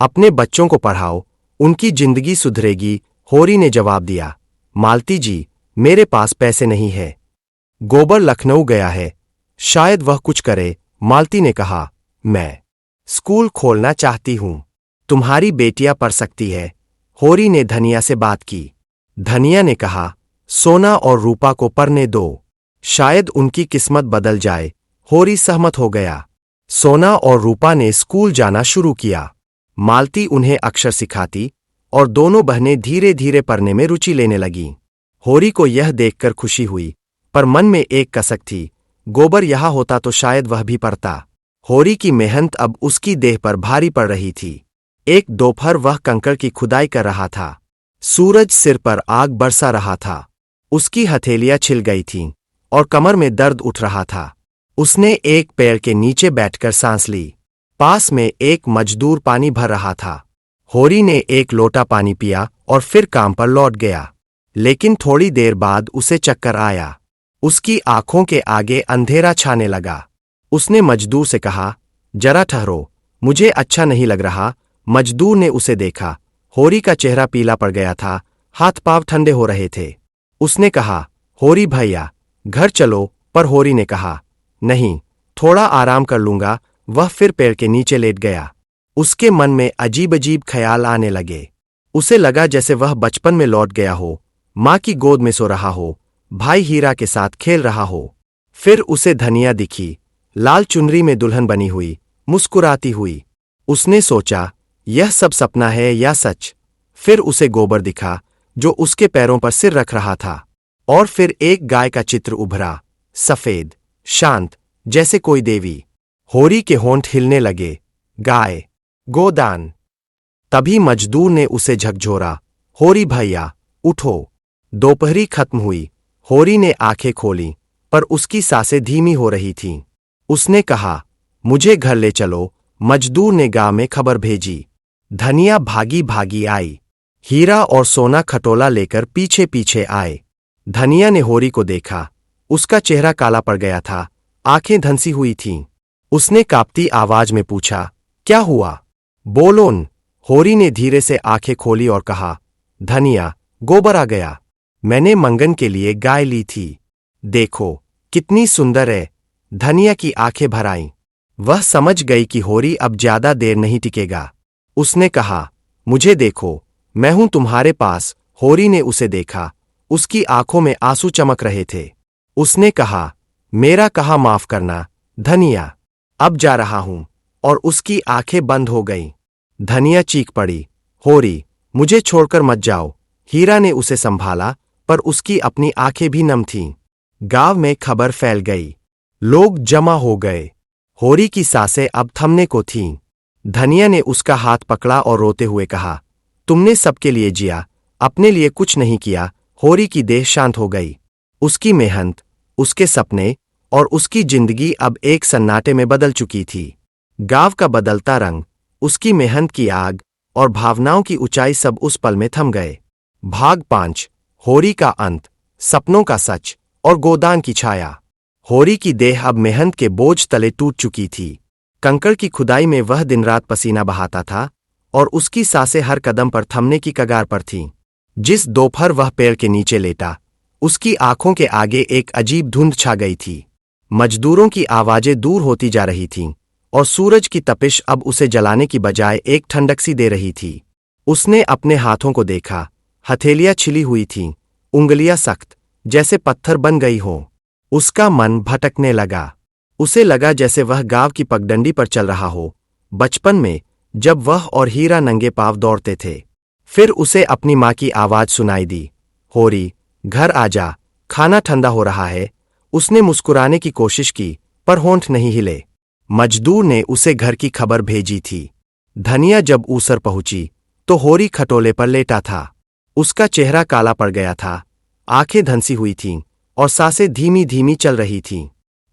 अपने बच्चों को पढ़ाओ, उनकी जिंदगी सुधरेगी। होरी ने जवाब दिया, मालती जी, मेरे पास पैसे नहीं है। गोबर लखनऊ गया है, शायद वह कुछ करे। मालती ने कहा, मैं स्कूल खोलना चाहती हूं, तुम्हारी बेटियां पढ़ सकती है। होरी ने धनिया से बात की। धनिया ने कहा, सोना और रूपा को पढ़ने दो, शायद उनकी किस्मत बदल जाए। होरी सहमत हो गया। सोना और रूपा ने स्कूल जाना शुरू किया। मालती उन्हें अक्षर सिखाती और दोनों बहनें धीरे धीरे पढ़ने में रुचि लेने लगीं। होरी को यह देखकर खुशी हुई, पर मन में एक कसक थी, गोबर यहां होता तो शायद वह भी पढ़ता। होरी की मेहनत अब उसकी देह पर भारी पड़ रही थी। एक दोपहर वह कंकड़ की खुदाई कर रहा था। सूरज सिर पर आग बरसा रहा था। उसकी हथेलियां छिल गई थीं और कमर में दर्द उठ रहा था। उसने एक पेड़ के नीचे बैठकर सांस ली। पास में एक मजदूर पानी भर रहा था। होरी ने एक लोटा पानी पिया और फिर काम पर लौट गया। लेकिन थोड़ी देर बाद उसे चक्कर आया। उसकी आंखों के आगे अंधेरा छाने लगा। उसने मजदूर से कहा, जरा ठहरो, मुझे अच्छा नहीं लग रहा। मजदूर ने उसे देखा। होरी का चेहरा पीला पड़ गया था, हाथ पांव ठंडे हो रहे थे। उसने कहा, होरी भैया, घर चलो। पर होरी ने कहा, नहीं, थोड़ा आराम कर लूंगा। वह फिर पेड़ के नीचे लेट गया। उसके मन में अजीब अजीब ख्याल आने लगे। उसे लगा जैसे वह बचपन में लौट गया हो, माँ की गोद में सो रहा हो, भाई हीरा के साथ खेल रहा हो। फिर उसे धनिया दिखी, लाल चुनरी में दुल्हन बनी हुई, मुस्कुराती हुई। उसने सोचा, यह सब सपना है या सच? फिर उसे गोबर दिखा, जो उसके पैरों पर सिर रख रहा था। और फिर एक गाय का चित्र उभरा, सफेद, शांत, जैसे कोई देवी। होरी के होंठ हिलने लगे। गाय, गोदान। तभी मजदूर ने उसे झकझोरा, होरी भैया, उठो। दोपहरी खत्म हुई। होरी ने आंखें खोलीं, पर उसकी सांसें धीमी हो रही थीं। उसने कहा, मुझे घर ले चलो। मजदूर ने गांव में खबर भेजी। धनिया भागी भागी आई। हीरा और सोना खटोला लेकर पीछे पीछे आए। धनिया ने होरी को देखा। उसका चेहरा काला पड़ गया था, आंखें धंसी हुई थीं। उसने कांपती आवाज में पूछा, क्या हुआ? बोलोन। होरी ने धीरे से आंखें खोली और कहा, धनिया, गोबर आ गया। मैंने मंगन के लिए गाय ली थी। देखो, कितनी सुंदर है। धनिया की आंखें भर आईं। वह समझ गई कि होरी अब ज्यादा देर नहीं टिकेगा। उसने कहा, मुझे देखो, मैं हूं तुम्हारे पास। होरी ने उसे देखा। उसकी आंखों में आंसू चमक रहे थे। उसने कहा, मेरा कहा माफ करना, धनिया। अब जा रहा हूं। और उसकी आंखें बंद हो गईं। धनिया चीख पड़ी, होरी, मुझे छोड़कर मत जाओ। हीरा ने उसे संभाला, पर उसकी अपनी आंखें भी नम थीं। गांव में खबर फैल गई। लोग जमा हो गए। होरी की सांसें अब थमने को थीं। धनिया ने उसका हाथ पकड़ा और रोते हुए कहा, तुमने सबके लिए जिया, अपने लिए कुछ नहीं किया। होरी की देह शांत हो गई। उसकी मेहनत, उसके सपने और उसकी जिंदगी अब एक सन्नाटे में बदल चुकी थी। गांव का बदलता रंग, उसकी मेहनत की आग और भावनाओं की ऊंचाई सब उस पल में थम गए। भाग 5। होरी का अंत, सपनों का सच और गोदान की छाया। होरी की देह अब मेहनत के बोझ तले टूट चुकी थी। कंकड़ की खुदाई में वह दिन रात पसीना बहाता था और उसकी सांसें हर कदम पर थमने की कगार पर थीं। जिस दोपहर वह पेड़ के नीचे लेटा, उसकी आंखों के आगे एक अजीब धुंध छा गई थी। मजदूरों की आवाजें दूर होती जा रही थीं और सूरज की तपिश अब उसे जलाने की बजाय एक ठंडक सी दे रही थी। उसने अपने हाथों को देखा। हथेलियां छिली हुई थीं, उंगलियां सख्त, जैसे पत्थर बन गई हों। उसका मन भटकने लगा। उसे लगा जैसे वह गांव की पगडंडी पर चल रहा हो, बचपन में जब वह और हीरा नंगे पांव दौड़ते थे। फिर उसे अपनी माँ की आवाज सुनाई दी, होरी, घर आ जा, खाना ठंडा हो रहा है। उसने मुस्कुराने की कोशिश की, पर होंठ नहीं हिले। मजदूर ने उसे घर की खबर भेजी थी। धनिया जब ऊसर पहुंची तो होरी खटोले पर लेटा था। उसका चेहरा काला पड़ गया था, आंखें धंसी हुई थीं और सांसें धीमी धीमी चल रही थीं।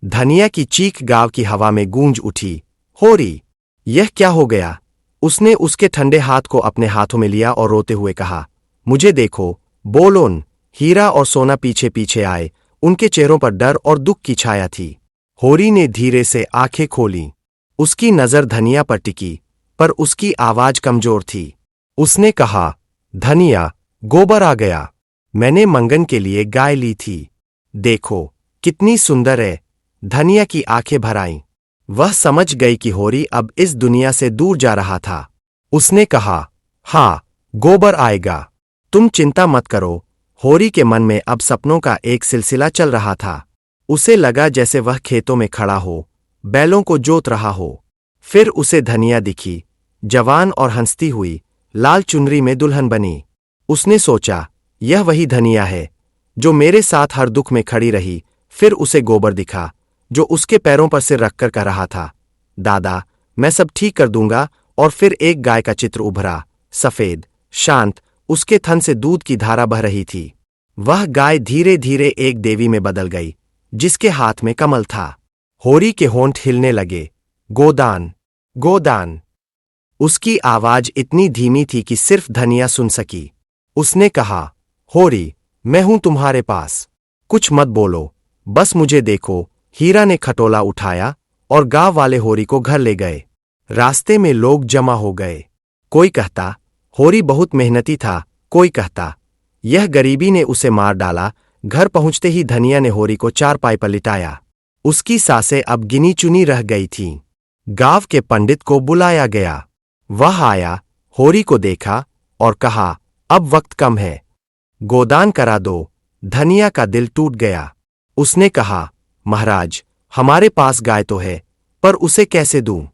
धनिया की चीख गांव की हवा में गूंज उठी, होरी, यह क्या हो गया? उसने उसके ठंडे हाथ को अपने हाथों में लिया और रोते हुए कहा, मुझे देखो, बोलोन। हीरा और सोना पीछे पीछे आए, उनके चेहरों पर डर और दुख की छाया थी। होरी ने धीरे से आंखें खोलीं। उसकी नजर धनिया पर टिकी, पर उसकी आवाज कमजोर थी। उसने कहा, धनिया, गोबर आ गया। मैंने मंगन के लिए गाय ली थी। देखो, कितनी सुंदर है। धनिया की आंखें भर आईं। वह समझ गई कि होरी अब इस दुनिया से दूर जा रहा था। उसने कहा, हाँ, गोबर आएगा। तुम चिंता मत करो। होरी के मन में अब सपनों का एक सिलसिला चल रहा था। उसे लगा जैसे वह खेतों में खड़ा हो, बैलों को जोत रहा हो। फिर उसे धनिया दिखी, जवान और हंसती हुई, लाल चुनरी में दुल्हन बनी। उसने सोचा, यह वही धनिया है जो मेरे साथ हर दुख में खड़ी रही। फिर उसे गोबर दिखा, जो उसके पैरों पर सिर रखकर कह रहा था, दादा, मैं सब ठीक कर दूंगा। और फिर एक गाय का चित्र उभरा, सफेद, शांत, उसके थन से दूध की धारा बह रही थी। वह गाय धीरे धीरे एक देवी में बदल गई, जिसके हाथ में कमल था। होरी के होंठ हिलने लगे, गोदान, गोदान। उसकी आवाज इतनी धीमी थी कि सिर्फ धनिया सुन सकी। उसने कहा, होरी, मैं हूं तुम्हारे पास। कुछ मत बोलो, बस मुझे देखो। हीरा ने खटोला उठाया और गांव वाले होरी को घर ले गए। रास्ते में लोग जमा हो गए। कोई कहता, होरी बहुत मेहनती था। कोई कहता, यह गरीबी ने उसे मार डाला। घर पहुंचते ही धनिया ने होरी को चारपाई पर लिटाया। उसकी सांसें अब गिनी चुनी रह गई थीं। गांव के पंडित को बुलाया गया। वह आया, होरी को देखा और कहा, अब वक्त कम है, गोदान करा दो। धनिया का दिल टूट गया। उसने कहा, महाराज, हमारे पास गाय तो है, पर उसे कैसे दूं?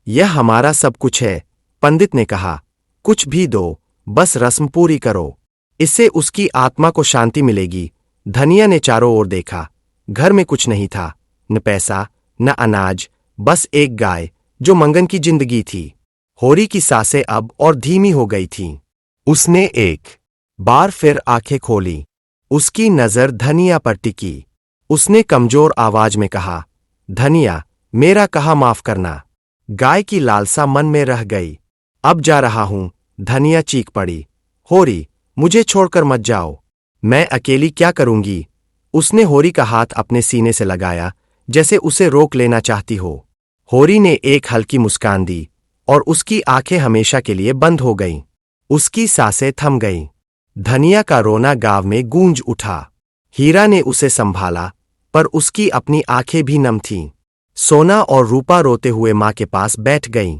यह हमारा सब कुछ है। पंडित ने कहा, कुछ भी दो, बस रस्म पूरी करो। इससे उसकी आत्मा को शांति मिलेगी। धनिया ने चारों ओर देखा। घर में कुछ नहीं था, न पैसा, न अनाज, बस एक गाय जो मंगन की जिंदगी थी। होरी की सांसें अब और धीमी हो गई थीं। उसने एक बार फिर आंखें खोली। उसकी नजर धनिया पर टिकी। उसने कमजोर आवाज में कहा, धनिया, मेरा कहा माफ करना। गाय की लालसा मन में रह गई। अब जा रहा हूं। धनिया चीख पड़ी, होरी, मुझे छोड़कर मत जाओ। मैं अकेली क्या करूंगी? उसने होरी का हाथ अपने सीने से लगाया, जैसे उसे रोक लेना चाहती हो। होरी ने एक हल्की मुस्कान दी और उसकी आंखें हमेशा के लिए बंद हो गईं। उसकी सांसें थम गईं। धनिया का रोना गांव में गूंज उठा। हीरा ने उसे संभाला, पर उसकी अपनी आंखें भी नम थीं। सोना और रूपा रोते हुए मां के पास बैठ गईं।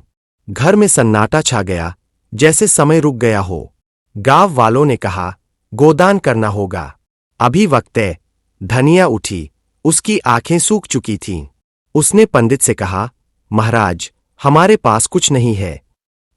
घर में सन्नाटा छा गया, जैसे समय रुक गया हो। गांव वालों ने कहा, गोदान करना होगा, अभी वक्त है। धनिया उठी, उसकी आंखें सूख चुकी थीं। उसने पंडित से कहा, महाराज, हमारे पास कुछ नहीं है।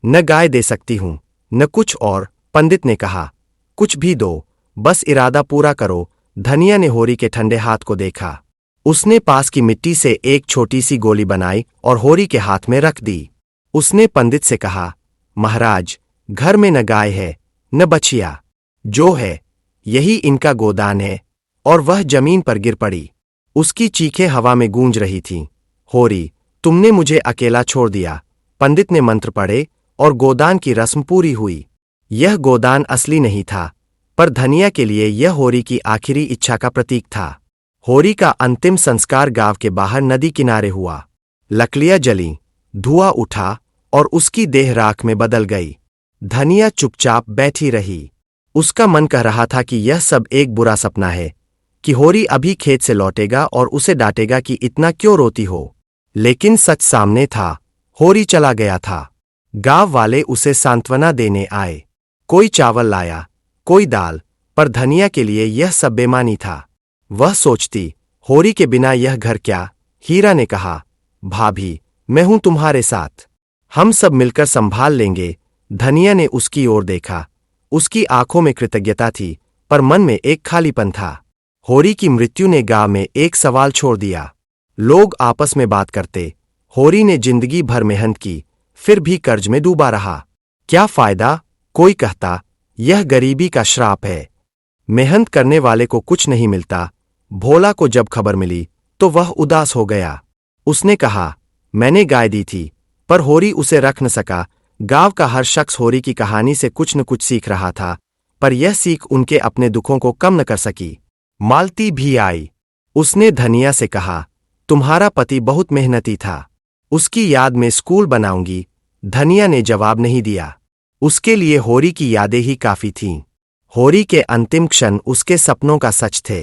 न गाय दे सकती हूं, न कुछ और। पंडित ने कहा, कुछ भी दो, बस इरादा पूरा करो। धनिया ने होरी के ठंडे हाथ को देखा। उसने पास की मिट्टी से एक छोटी सी गोली बनाई और होरी के हाथ में रख दी। उसने पंडित से कहा, महाराज, घर में न गाय है, न बछिया। जो है, यही इनका गोदान है। और वह जमीन पर गिर पड़ी। उसकी चीखें हवा में गूंज रही थीं। होरी, तुमने मुझे अकेला छोड़ दिया। पंडित ने मंत्र पढ़े और गोदान की रस्म पूरी हुई। यह गोदान असली नहीं था, पर धनिया के लिए यह होरी की आखिरी इच्छा का प्रतीक था। होरी का अंतिम संस्कार गांव के बाहर नदी किनारे हुआ। लकड़ियां जलीं, धुआं उठा और उसकी देह राख में बदल गई। धनिया चुपचाप बैठी रही। उसका मन कह रहा था कि यह सब एक बुरा सपना है, कि होरी अभी खेत से लौटेगा और उसे डांटेगा कि इतना क्यों रोती हो। लेकिन सच सामने था, होरी चला गया था। गांव वाले उसे सांत्वना देने आए। कोई चावल लाया, कोई दाल, पर धनिया के लिए यह सब बेमानी था। वह सोचती, होरी के बिना यह घर क्या? हीरा ने कहा, भाभी, मैं हूं तुम्हारे साथ, हम सब मिलकर संभाल लेंगे। धनिया ने उसकी ओर देखा। उसकी आंखों में कृतज्ञता थी, पर मन में एक खालीपन था। होरी की मृत्यु ने गांव में एक सवाल छोड़ दिया। लोग आपस में बात करते, होरी ने जिंदगी भर मेहनत की, फिर भी कर्ज में डूबा रहा। क्या फायदा? कोई कहता, यह गरीबी का श्राप है, मेहनत करने वाले को कुछ नहीं मिलता। भोला को जब खबर मिली तो वह उदास हो गया। उसने कहा, मैंने गाय दी थी, पर होरी उसे रख न सका। गांव का हर शख्स होरी की कहानी से कुछ न कुछ सीख रहा था, पर यह सीख उनके अपने दुखों को कम न कर सकी। मालती भी आई। उसने धनिया से कहा, तुम्हारा पति बहुत मेहनती था, उसकी याद में स्कूल बनाऊंगी। धनिया ने जवाब नहीं दिया। उसके लिए होरी की यादें ही काफी थीं। होरी के अंतिम क्षण उसके सपनों का सच थे।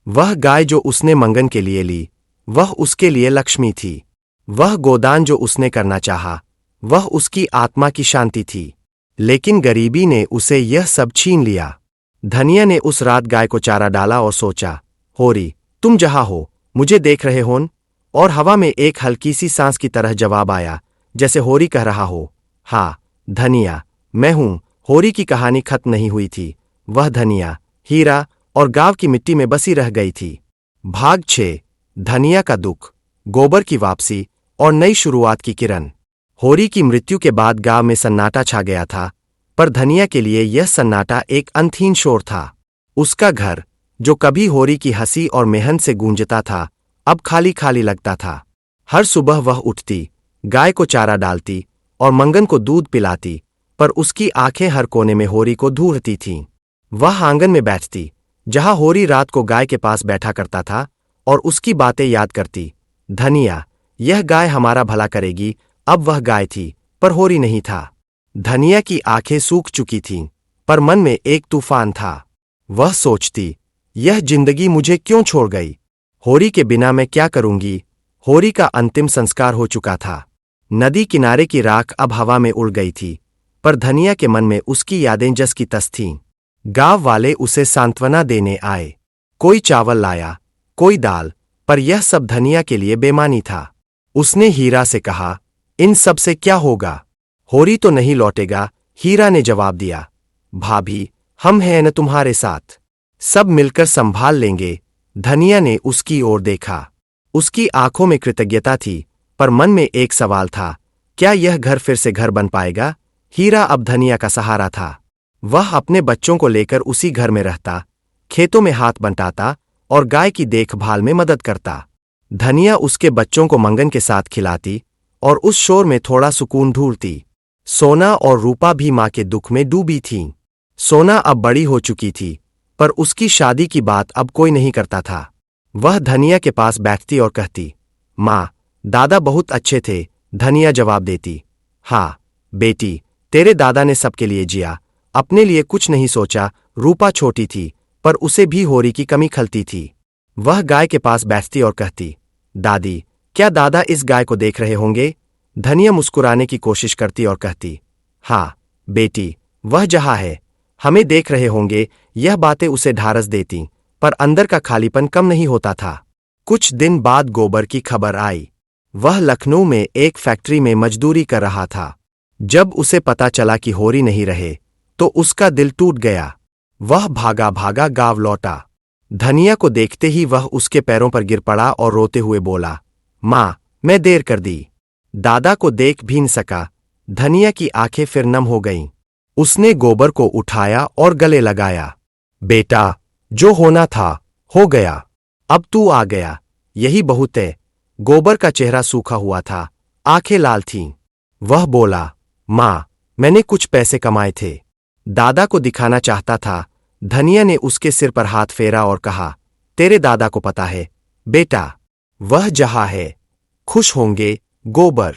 वह गाय जो उसने मंगन के लिए ली, वह उसके लिए लक्ष्मी थी। वह गोदान जो उसने करना चाहा, वह उसकी आत्मा की शांति थी। लेकिन गरीबी ने उसे यह सब छीन लिया। धनिया ने उस रात गाय को चारा डाला और सोचा, होरी, तुम जहां हो, मुझे देख रहे होन? और हवा में एक हल्की सी सांस की तरह जवाब आया, जैसे होरी कह रहा हो, हाँ धनिया, मैं हूं। होरी की कहानी खत्म नहीं हुई थी। वह धनिया, हीरा और गांव की मिट्टी में बसी रह गई थी। भाग 6। धनिया का दुख, गोबर की वापसी और नई शुरुआत की किरण। होरी की मृत्यु के बाद गांव में सन्नाटा छा गया था, पर धनिया के लिए यह सन्नाटा एक अनथीन शोर था। उसका घर, जो कभी होरी की हंसी और मेहनत से गूंजता था, अब खाली खाली लगता था। हर सुबह वह उठती, गाय को चारा डालती और मंगन को दूध पिलाती, पर उसकी आंखें हर कोने में होरी को ढूंढती थीं। वह आंगन में बैठती, जहां होरी रात को गाय के पास बैठा करता था, और उसकी बातें याद करती। धनिया, यह गाय हमारा भला करेगी। अब वह गाय थी, पर होरी नहीं था। धनिया की आंखें सूख चुकी थीं, पर मन में एक तूफान था। वह सोचती, यह जिंदगी मुझे क्यों छोड़ गई? होरी के बिना मैं क्या करूंगी? होरी का अंतिम संस्कार हो चुका था। नदी किनारे की राख अब हवा में उड़ गई थी, पर धनिया के मन में उसकी यादें जस की तस थीं। गांव वाले उसे सांत्वना देने आए। कोई चावल लाया, कोई दाल, पर यह सब धनिया के लिए बेमानी था। उसने हीरा से कहा, इन सब से क्या होगा? होरी तो नहीं लौटेगा। हीरा ने जवाब दिया, भाभी, हम हैं न तुम्हारे साथ, सब मिलकर संभाल लेंगे। धनिया ने उसकी ओर देखा। उसकी आंखों में कृतज्ञता थी, पर मन में एक सवाल था, क्या यह घर फिर से घर बन पाएगा? हीरा अब धनिया का सहारा था। वह अपने बच्चों को लेकर उसी घर में रहता, खेतों में हाथ बंटाता और गाय की देखभाल में मदद करता। धनिया उसके बच्चों को मंगन के साथ खिलाती और उस शोर में थोड़ा सुकून ढूंढती। सोना और रूपा भी मां के दुख में डूबी थीं। सोना अब बड़ी हो चुकी थी, पर उसकी शादी की बात अब कोई नहीं करता था। वह धनिया के पास बैठती और कहती, मां, दादा बहुत अच्छे थे। धनिया जवाब देती, हाँ बेटी, तेरे दादा ने सबके लिए जिया, अपने लिए कुछ नहीं सोचा। रूपा छोटी थी, पर उसे भी होरी की कमी खलती थी। वह गाय के पास बैठती और कहती, दादी, क्या दादा इस गाय को देख रहे होंगे? धनिया मुस्कुराने की कोशिश करती और कहती, हाँ बेटी, वह जहाँ है, हमें देख रहे होंगे। यह बातें उसे ढारस देती, पर अंदर का खालीपन कम नहीं होता था। कुछ दिन बाद गोबर की खबर आई। वह लखनऊ में एक फैक्ट्री में मजदूरी कर रहा था। जब उसे पता चला कि होरी नहीं रहे, तो उसका दिल टूट गया। वह भागा भागा गांव लौटा। धनिया को देखते ही वह उसके पैरों पर गिर पड़ा और रोते हुए बोला, मां, मैं देर कर दी। दादा को देख भी न सका। धनिया की आंखें फिर नम हो गईं। उसने गोबर को उठाया और गले लगाया। बेटा, जो होना था हो गया, अब तू आ गया, यही बहुत है। गोबर का चेहरा सूखा हुआ था, आंखें लाल थीं। वह बोला, मां, मैंने कुछ पैसे कमाए थे, दादा को दिखाना चाहता था। धनिया ने उसके सिर पर हाथ फेरा और कहा, तेरे दादा को पता है बेटा, वह जहां है खुश होंगे। गोबर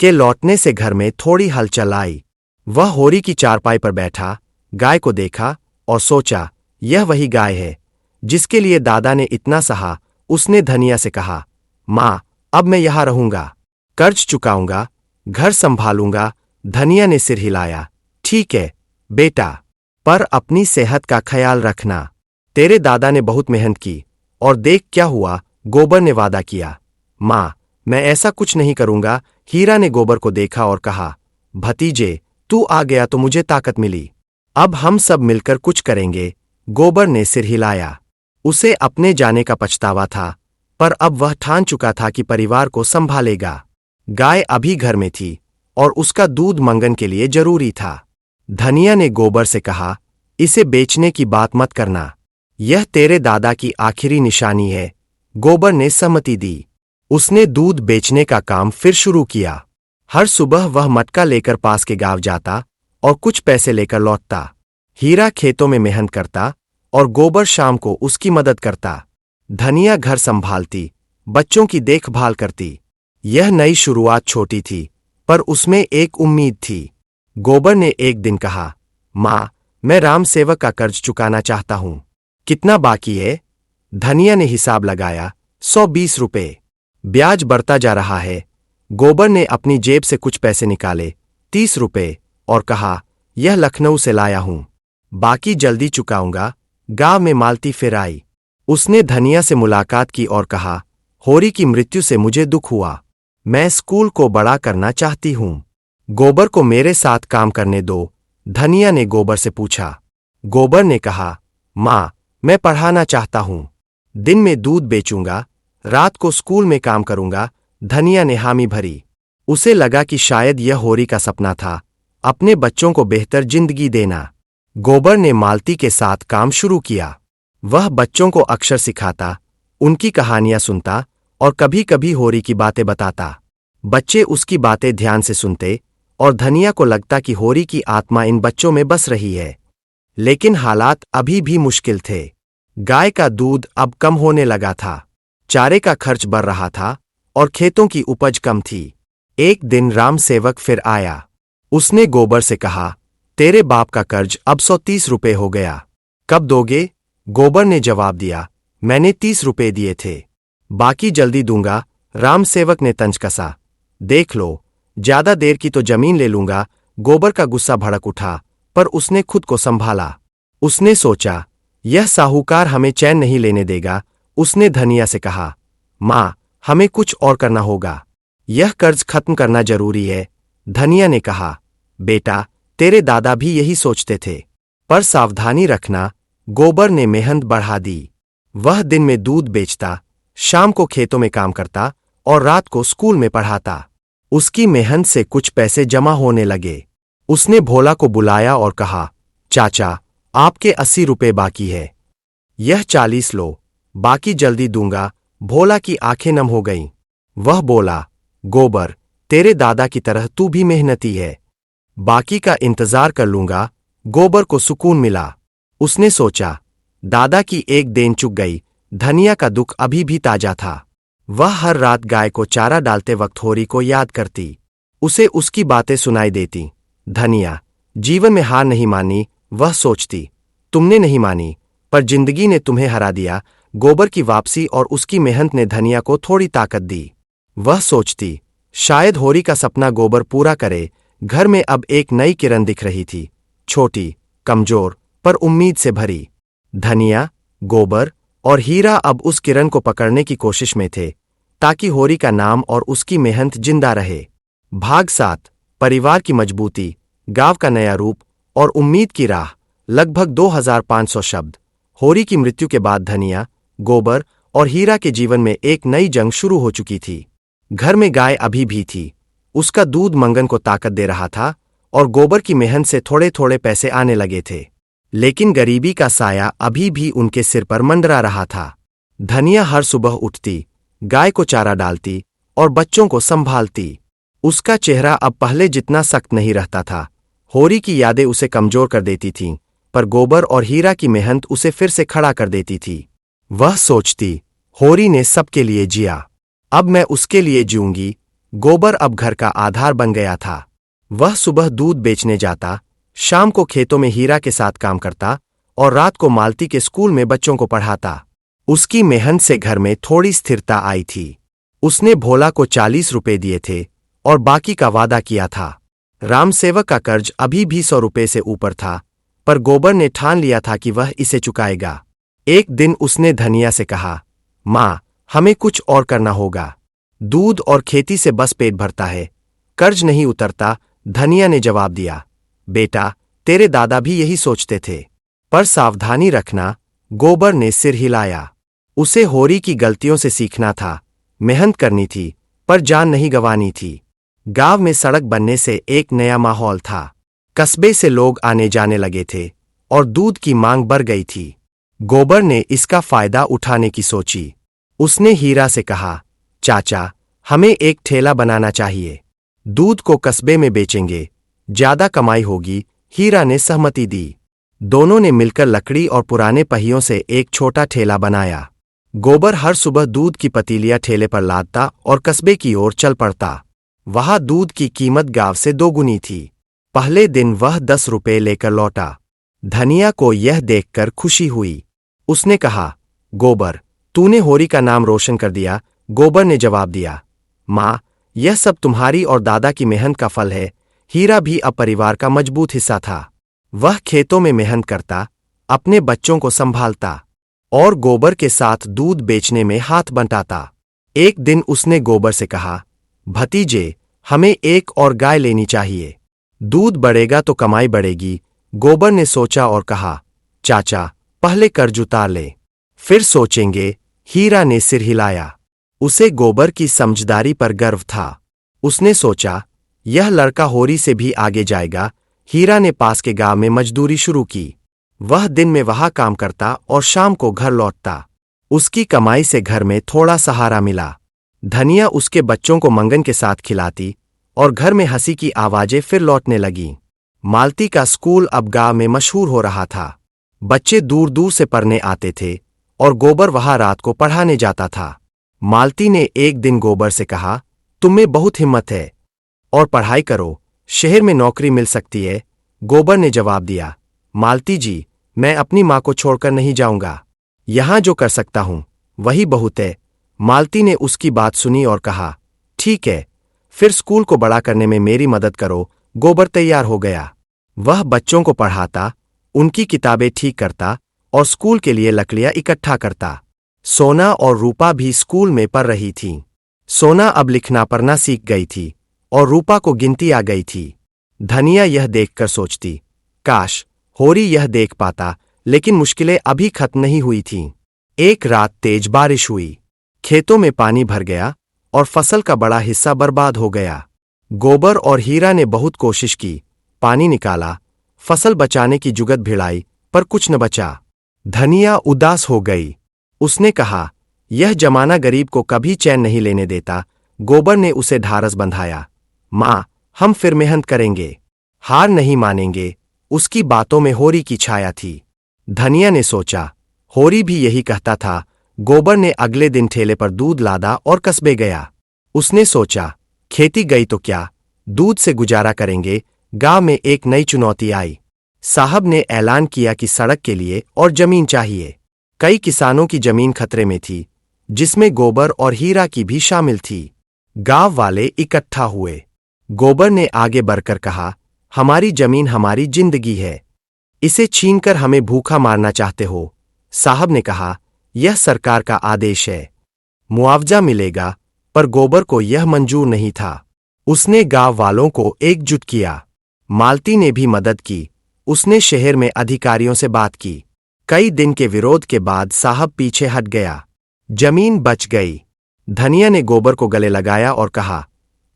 के लौटने से घर में थोड़ी हलचल आई। वह होरी की चारपाई पर बैठा, गाय को देखा और सोचा, यह वही गाय है जिसके लिए दादा ने इतना सहा। उसने धनिया से कहा, मां, अब मैं यहां रहूंगा, कर्ज चुकाऊंगा, घर संभालूंगा। धनिया ने सिर हिलाया, ठीक है बेटा, पर अपनी सेहत का ख्याल रखना। तेरे दादा ने बहुत मेहनत की, और देख क्या हुआ, गोबर ने वादा किया। माँ, मैं ऐसा कुछ नहीं करूंगा। हीरा ने गोबर को देखा और कहा, भतीजे, तू आ गया तो मुझे ताकत मिली। अब हम सब मिलकर कुछ करेंगे। गोबर ने सिर हिलाया। उसे अपने जाने का पछतावा था, पर अब वह ठान चुका था कि परिवार को संभालेगा। गाय अभी घर में थी और उसका दूध मंगन के लिए जरूरी था। धनिया ने गोबर से कहा, इसे बेचने की बात मत करना, यह तेरे दादा की आखिरी निशानी है। गोबर ने सहमति दी। उसने दूध बेचने का काम फिर शुरू किया। हर सुबह वह मटका लेकर पास के गांव जाता और कुछ पैसे लेकर लौटता। हीरा खेतों में मेहनत करता और गोबर शाम को उसकी मदद करता। धनिया घर संभालती, बच्चों की देखभाल करती। यह नई शुरुआत छोटी थी, पर उसमें एक उम्मीद थी। गोबर ने एक दिन कहा, माँ, मैं राम सेवक का कर्ज चुकाना चाहता हूं। कितना बाकी है? धनिया ने हिसाब लगाया, 120 रुपए। ब्याज बढ़ता जा रहा है। गोबर ने अपनी जेब से कुछ पैसे निकाले, 30 रुपए, और कहा, यह लखनऊ से लाया हूं, बाकी जल्दी चुकाऊंगा। गांव में मालती फिर आई। उसने धनिया से मुलाकात की और कहा, होरी की मृत्यु से मुझे दुख हुआ। मैं स्कूल को बड़ा करना चाहती हूं। गोबर को मेरे साथ काम करने दो। धनिया ने गोबर से पूछा। गोबर ने कहा, माँ, मैं पढ़ाना चाहता हूं। दिन में दूध बेचूंगा, रात को स्कूल में काम करूंगा। धनिया ने हामी भरी। उसे लगा कि शायद यह होरी का सपना था, अपने बच्चों को बेहतर जिंदगी देना। गोबर ने मालती के साथ काम शुरू किया। वह बच्चों को अक्षर सिखाता, उनकी कहानियां सुनता और कभी कभी होरी की बातें बताता। बच्चे उसकी बातें ध्यान से सुनते और धनिया को लगता कि होरी की आत्मा इन बच्चों में बस रही है। लेकिन हालात अभी भी मुश्किल थे। गाय का दूध अब कम होने लगा था, चारे का खर्च बढ़ रहा था और खेतों की उपज कम थी। एक दिन राम सेवक फिर आया। उसने गोबर से कहा, तेरे बाप का कर्ज अब 130 रुपए हो गया, कब दोगे? गोबर ने जवाब दिया, मैंने 30 रुपए दिए थे, बाकी जल्दी दूंगा। राम सेवक ने तंज कसा, देख लो, ज्यादा देर की तो जमीन ले लूंगा। गोबर का गुस्सा भड़क उठा, पर उसने खुद को संभाला। उसने सोचा, यह साहूकार हमें चैन नहीं लेने देगा। उसने धनिया से कहा, माँ, हमें कुछ और करना होगा, यह कर्ज खत्म करना जरूरी है। धनिया ने कहा, बेटा, तेरे दादा भी यही सोचते थे, पर सावधानी रखना। गोबर ने मेहनत बढ़ा दी। वह दिन में दूध बेचता, शाम को खेतों में काम करता और रात को स्कूल में पढ़ाता। उसकी मेहनत से कुछ पैसे जमा होने लगे। उसने भोला को बुलाया और कहा, चाचा, आपके 80 रुपए बाकी है, यह 40 लो, बाकी जल्दी दूंगा। भोला की आंखें नम हो गईं। वह बोला, गोबर, तेरे दादा की तरह तू भी मेहनती है, बाकी का इंतजार कर लूंगा। गोबर को सुकून मिला। उसने सोचा, दादा की एक देन चुक गई। धनिया का दुख अभी भी ताजा था। वह हर रात गाय को चारा डालते वक्त होरी को याद करती, उसे उसकी बातें सुनाई देती। धनिया, जीवन में हार नहीं मानी, वह सोचती। तुमने नहीं मानी, पर जिंदगी ने तुम्हें हरा दिया। गोबर की वापसी और उसकी मेहनत ने धनिया को थोड़ी ताकत दी। वह सोचती, शायद होरी का सपना गोबर पूरा करे। घर में अब एक नई किरण दिख रही थी, छोटी, कमजोर, पर उम्मीद से भरी। धनिया, गोबर और हीरा अब उस किरण को पकड़ने की कोशिश में थे, ताकि होरी का नाम और उसकी मेहनत जिंदा रहे। भाग 7, परिवार की मजबूती, गांव का नया रूप और उम्मीद की राह। लगभग 2500 शब्द। होरी की मृत्यु के बाद धनिया, गोबर और हीरा के जीवन में एक नई जंग शुरू हो चुकी थी। घर में गाय अभी भी थी, उसका दूध मंगन को ताकत दे रहा था और गोबर की मेहनत से थोड़े थोड़े पैसे आने लगे थे। लेकिन गरीबी का साया अभी भी उनके सिर पर मंडरा रहा था। धनिया हर सुबह उठती, गाय को चारा डालती और बच्चों को संभालती। उसका चेहरा अब पहले जितना सख्त नहीं रहता था। होरी की यादें उसे कमजोर कर देती थीं, पर गोबर और हीरा की मेहनत उसे फिर से खड़ा कर देती थी। वह सोचती, होरी ने सबके लिए जिया, अब मैं उसके लिए जीऊंगी। गोबर अब घर का आधार बन गया था। वह सुबह दूध बेचने जाता, शाम को खेतों में हीरा के साथ काम करता और रात को मालती के स्कूल में बच्चों को पढ़ाता। उसकी मेहनत से घर में थोड़ी स्थिरता आई थी। उसने भोला को 40 रुपए दिए थे और बाकी का वादा किया था। रामसेवक का कर्ज अभी भी 100 रुपए से ऊपर था, पर गोबर ने ठान लिया था कि वह इसे चुकाएगा। एक दिन उसने धनिया से कहा, माँ, हमें कुछ और करना होगा। दूध और खेती से बस पेट भरता है, कर्ज नहीं उतरता। धनिया ने जवाब दिया, बेटा, तेरे दादा भी यही सोचते थे। पर सावधानी रखना। गोबर ने सिर हिलाया। उसे होरी की गलतियों से सीखना था। मेहनत करनी थी, पर जान नहीं गंवानी थी। गांव में सड़क बनने से एक नया माहौल था। कस्बे से लोग आने जाने लगे थे और दूध की मांग बढ़ गई थी। गोबर ने इसका फायदा उठाने की सोची। उसने हीरा से कहा, चाचा, हमें एक ठेला बनाना चाहिए। दूध को कस्बे में बेचेंगे, ज्यादा कमाई होगी। हीरा ने सहमति दी। दोनों ने मिलकर लकड़ी और पुराने पहियों से एक छोटा ठेला बनाया। गोबर हर सुबह दूध की पतीलियां ठेले पर लादता और कस्बे की ओर चल पड़ता। वहां दूध की कीमत गांव से दोगुनी थी। पहले दिन वह 10 रुपए लेकर लौटा। धनिया को यह देखकर खुशी हुई। उसने कहा, गोबर, तूने होरी का नाम रोशन कर दिया। गोबर ने जवाब दिया, मां, यह सब तुम्हारी और दादा की मेहनत का फल है। हीरा भी अब परिवार का मजबूत हिस्सा था। वह खेतों में मेहनत करता, अपने बच्चों को संभालता और गोबर के साथ दूध बेचने में हाथ बंटाता। एक दिन उसने गोबर से कहा, भतीजे, हमें एक और गाय लेनी चाहिए। दूध बढ़ेगा तो कमाई बढ़ेगी। गोबर ने सोचा और कहा, चाचा, पहले कर्ज उतार ले, फिर सोचेंगे। हीरा ने सिर हिलाया। उसे गोबर की समझदारी पर गर्व था। उसने सोचा, यह लड़का होरी से भी आगे जाएगा। हीरा ने पास के गांव में मजदूरी शुरू की। वह दिन में वहां काम करता और शाम को घर लौटता। उसकी कमाई से घर में थोड़ा सहारा मिला। धनिया उसके बच्चों को मंगन के साथ खिलाती और घर में हंसी की आवाजें फिर लौटने लगीं। मालती का स्कूल अब गांव में मशहूर हो रहा था। बच्चे दूर दूर से पढ़ने आते थे और गोबर वहां रात को पढ़ाने जाता था। मालती ने एक दिन गोबर से कहा, तुम में बहुत हिम्मत है और पढ़ाई करो, शहर में नौकरी मिल सकती है। गोबर ने जवाब दिया, मालती जी, मैं अपनी मां को छोड़कर नहीं जाऊंगा। यहां जो कर सकता हूं वही बहुत है। मालती ने उसकी बात सुनी और कहा, ठीक है, फिर स्कूल को बड़ा करने में मेरी मदद करो। गोबर तैयार हो गया। वह बच्चों को पढ़ाता, उनकी किताबें ठीक करता और स्कूल के लिए लकड़ियां इकट्ठा करता। सोना और रूपा भी स्कूल में पढ़ रही थीं। सोना अब लिखना पढ़ना सीख गई थी और रूपा को गिनती आ गई थी। धनिया यह देखकर सोचती, काश होरी यह देख पाता, लेकिन मुश्किलें अभी खत्म नहीं हुई थीं। एक रात तेज बारिश हुई। खेतों में पानी भर गया और फसल का बड़ा हिस्सा बर्बाद हो गया। गोबर और हीरा ने बहुत कोशिश की, पानी निकाला, फसल बचाने की जुगत भिड़ाई, पर कुछ न बचा। धनिया उदास हो गई। उसने कहा, यह जमाना गरीब को कभी चैन नहीं लेने देता। गोबर ने उसे ढारस बंधाया, मां, हम फिर मेहनत करेंगे, हार नहीं मानेंगे। उसकी बातों में होरी की छाया थी। धनिया ने सोचा, होरी भी यही कहता था। गोबर ने अगले दिन ठेले पर दूध लादा और कस्बे गया। उसने सोचा, खेती गई तो क्या, दूध से गुजारा करेंगे। गांव में एक नई चुनौती आई। साहब ने ऐलान किया कि सड़क के लिए और जमीन चाहिए। कई किसानों की जमीन खतरे में थी, जिसमें गोबर और हीरा की भी शामिल थी। गांव वाले इकट्ठा हुए। गोबर ने आगे बढ़कर कहा, हमारी जमीन हमारी जिंदगी है, इसे छीनकर हमें भूखा मारना चाहते हो। साहब ने कहा, यह सरकार का आदेश है, मुआवजा मिलेगा। पर गोबर को यह मंजूर नहीं था। उसने गांव वालों को एकजुट किया। मालती ने भी मदद की। उसने शहर में अधिकारियों से बात की। कई दिन के विरोध के बाद साहब पीछे हट गया। जमीन बच गई। धनिया ने गोबर को गले लगाया और कहा,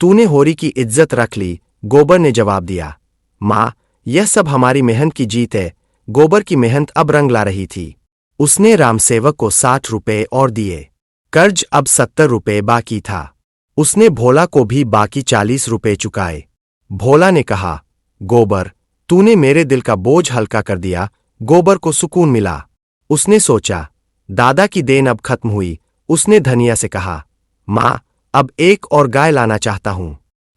तूने होरी की इज्जत रख ली। गोबर ने जवाब दिया, मां, यह सब हमारी मेहनत की जीत है। गोबर की मेहनत अब रंग ला रही थी। उसने रामसेवक को 60 रुपए और दिए। कर्ज अब 70 रुपए बाकी था। उसने भोला को भी बाकी 40 रुपए चुकाए। भोला ने कहा, गोबर, तूने मेरे दिल का बोझ हल्का कर दिया। गोबर को सुकून मिला। उसने सोचा, दादा की देन अब खत्म हुई। उसने धनिया से कहा, मां, अब एक और गाय लाना चाहता हूं।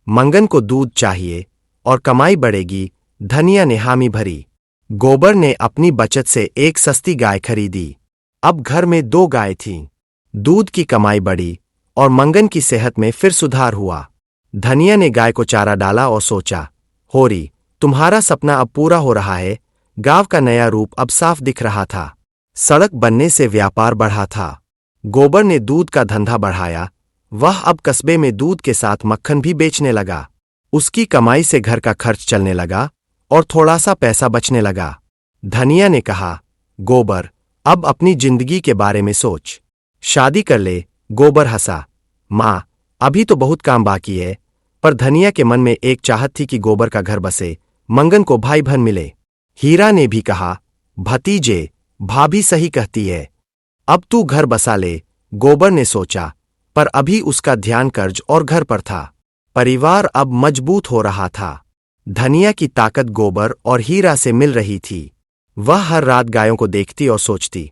मंगन को दूध चाहिए और कमाई बढ़ेगी। धनिया ने हामी भरी। गोबर ने अपनी बचत से एक सस्ती गाय खरीदी। अब घर में 2 गाय थीं। दूध की कमाई बढ़ी और मंगन की सेहत में फिर सुधार हुआ। धनिया ने गाय को चारा डाला और सोचा, होरी, तुम्हारा सपना अब पूरा हो रहा है। गांव का नया रूप अब साफ दिख रहा था। सड़क बनने से व्यापार बढ़ा था। गोबर ने दूध का धंधा बढ़ाया। वह अब कस्बे में दूध के साथ मक्खन भी बेचने लगा। उसकी कमाई से घर का खर्च चलने लगा और थोड़ा सा पैसा बचने लगा। धनिया ने कहा, गोबर, अब अपनी जिंदगी के बारे में सोच। शादी कर ले। गोबर हंसा। माँ, अभी तो बहुत काम बाकी है। पर धनिया के मन में एक चाहत थी कि गोबर का घर बसे, मंगन को भाई बहन मिले। हीरा ने भी कहा, भतीजे, भाभी सही कहती है, अब तू घर बसा ले। गोबर ने सोचा, पर अभी उसका ध्यान कर्ज और घर पर था। परिवार अब मजबूत हो रहा था। धनिया की ताकत गोबर और हीरा से मिल रही थी। वह हर रात गायों को देखती और सोचती,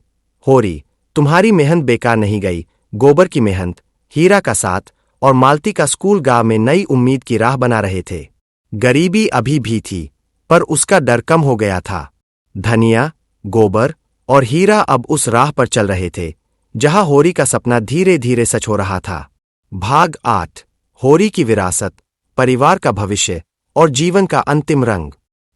होरी, तुम्हारी मेहनत बेकार नहीं गई। गोबर की मेहनत, हीरा का साथ और मालती का स्कूल गांव में नई उम्मीद की राह बना रहे थे। गरीबी अभी भी थी, पर उसका डर कम हो गया था। धनिया, गोबर और हीरा अब उस राह पर चल रहे थे जहां होरी का सपना धीरे धीरे सच हो रहा था। भाग 8। होरी की विरासत, परिवार का भविष्य और जीवन का अंतिम रंग।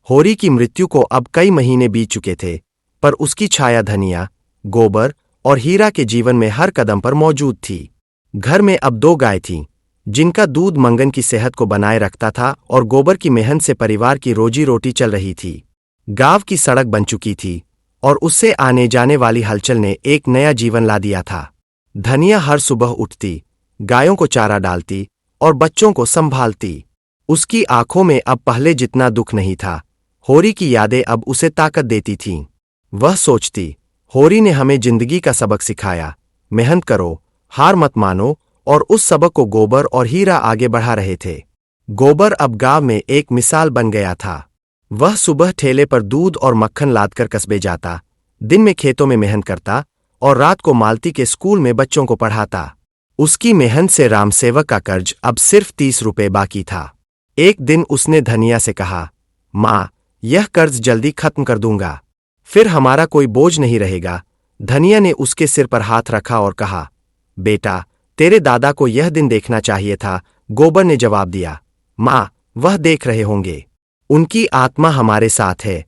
होरी की मृत्यु को अब कई महीने बीत चुके थे, पर उसकी छाया धनिया, गोबर और हीरा के जीवन में हर कदम पर मौजूद थी। घर में अब 2 गाय थीं, जिनका दूध मंगन की सेहत को बनाए रखता था और गोबर की मेहनत से परिवार की रोजी रोटी चल रही थी। गांव की सड़क बन चुकी थी और उससे आने जाने वाली हलचल ने एक नया जीवन ला दिया था। धनिया हर सुबह उठती, गायों को चारा डालती और बच्चों को संभालती। उसकी आंखों में अब पहले जितना दुख नहीं था। होरी की यादें अब उसे ताकत देती थीं। वह सोचती, होरी ने हमें जिंदगी का सबक सिखाया, मेहनत करो, हार मत मानो, और उस सबक को गोबर और हीरा आगे बढ़ा रहे थे। गोबर अब गांव में एक मिसाल बन गया था। वह सुबह ठेले पर दूध और मक्खन लादकर कस्बे जाता, दिन में खेतों में मेहनत करता और रात को मालती के स्कूल में बच्चों को पढ़ाता। उसकी मेहनत से रामसेवक का कर्ज अब सिर्फ 30 रुपए बाकी था। एक दिन उसने धनिया से कहा, माँ, यह कर्ज जल्दी खत्म कर दूंगा, फिर हमारा कोई बोझ नहीं रहेगा। धनिया ने उसके सिर पर हाथ रखा और कहा, बेटा, तेरे दादा को यह दिन देखना चाहिए था। गोबर ने जवाब दिया, माँ, वह देख रहे होंगे, उनकी आत्मा हमारे साथ है।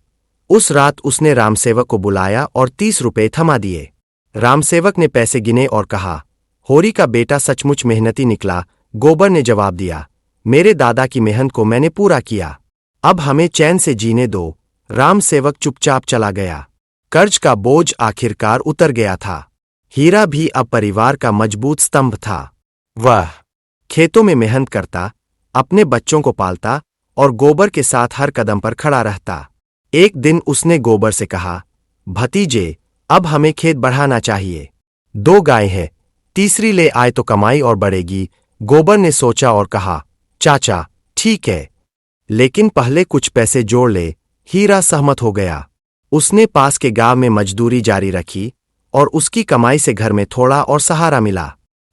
उस रात उसने रामसेवक को बुलाया और 30 रुपए थमा दिए। रामसेवक ने पैसे गिने और कहा, होरी का बेटा सचमुच मेहनती निकला। गोबर ने जवाब दिया, मेरे दादा की मेहनत को मैंने पूरा किया, अब हमें चैन से जीने दो। रामसेवक चुपचाप चला गया। कर्ज का बोझ आखिरकार उतर गया था। हीरा भी अब परिवार का मजबूत स्तंभ था। वह खेतों में मेहनत करता, अपने बच्चों को पालता और गोबर के साथ हर कदम पर खड़ा रहता। एक दिन उसने गोबर से कहा, भतीजे, अब हमें खेत बढ़ाना चाहिए। 2 गाय है, तीसरी ले आए तो कमाई और बढ़ेगी। गोबर ने सोचा और कहा, चाचा, ठीक है, लेकिन पहले कुछ पैसे जोड़ ले। हीरा सहमत हो गया। उसने पास के गांव में मजदूरी जारी रखी और उसकी कमाई से घर में थोड़ा और सहारा मिला।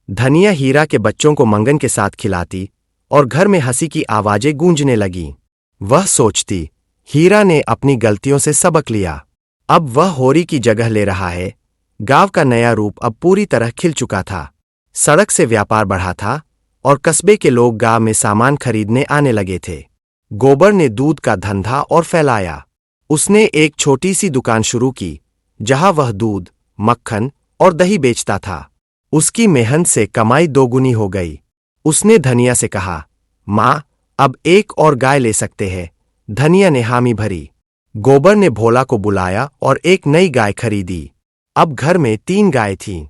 धनिया हीरा के बच्चों को मंगन के साथ खिलाती और घर में हंसी की आवाजें गूंजने लगीं। वह सोचती, हीरा ने अपनी गलतियों से सबक लिया, अब वह होरी की जगह ले रहा है। गांव का नया रूप अब पूरी तरह खिल चुका था। सड़क से व्यापार बढ़ा था और कस्बे के लोग गांव में सामान खरीदने आने लगे थे। गोबर ने दूध का धंधा और फैलाया। उसने एक छोटी सी दुकान शुरू की, जहां वह दूध, मक्खन और दही बेचता था। उसकी मेहनत से कमाई 2 गुनी हो गई। उसने धनिया से कहा, माँ, अब एक और गाय ले सकते हैं। धनिया ने हामी भरी। गोबर ने भोला को बुलाया और एक नई गाय खरीदी। अब घर में 3 गाय थीं।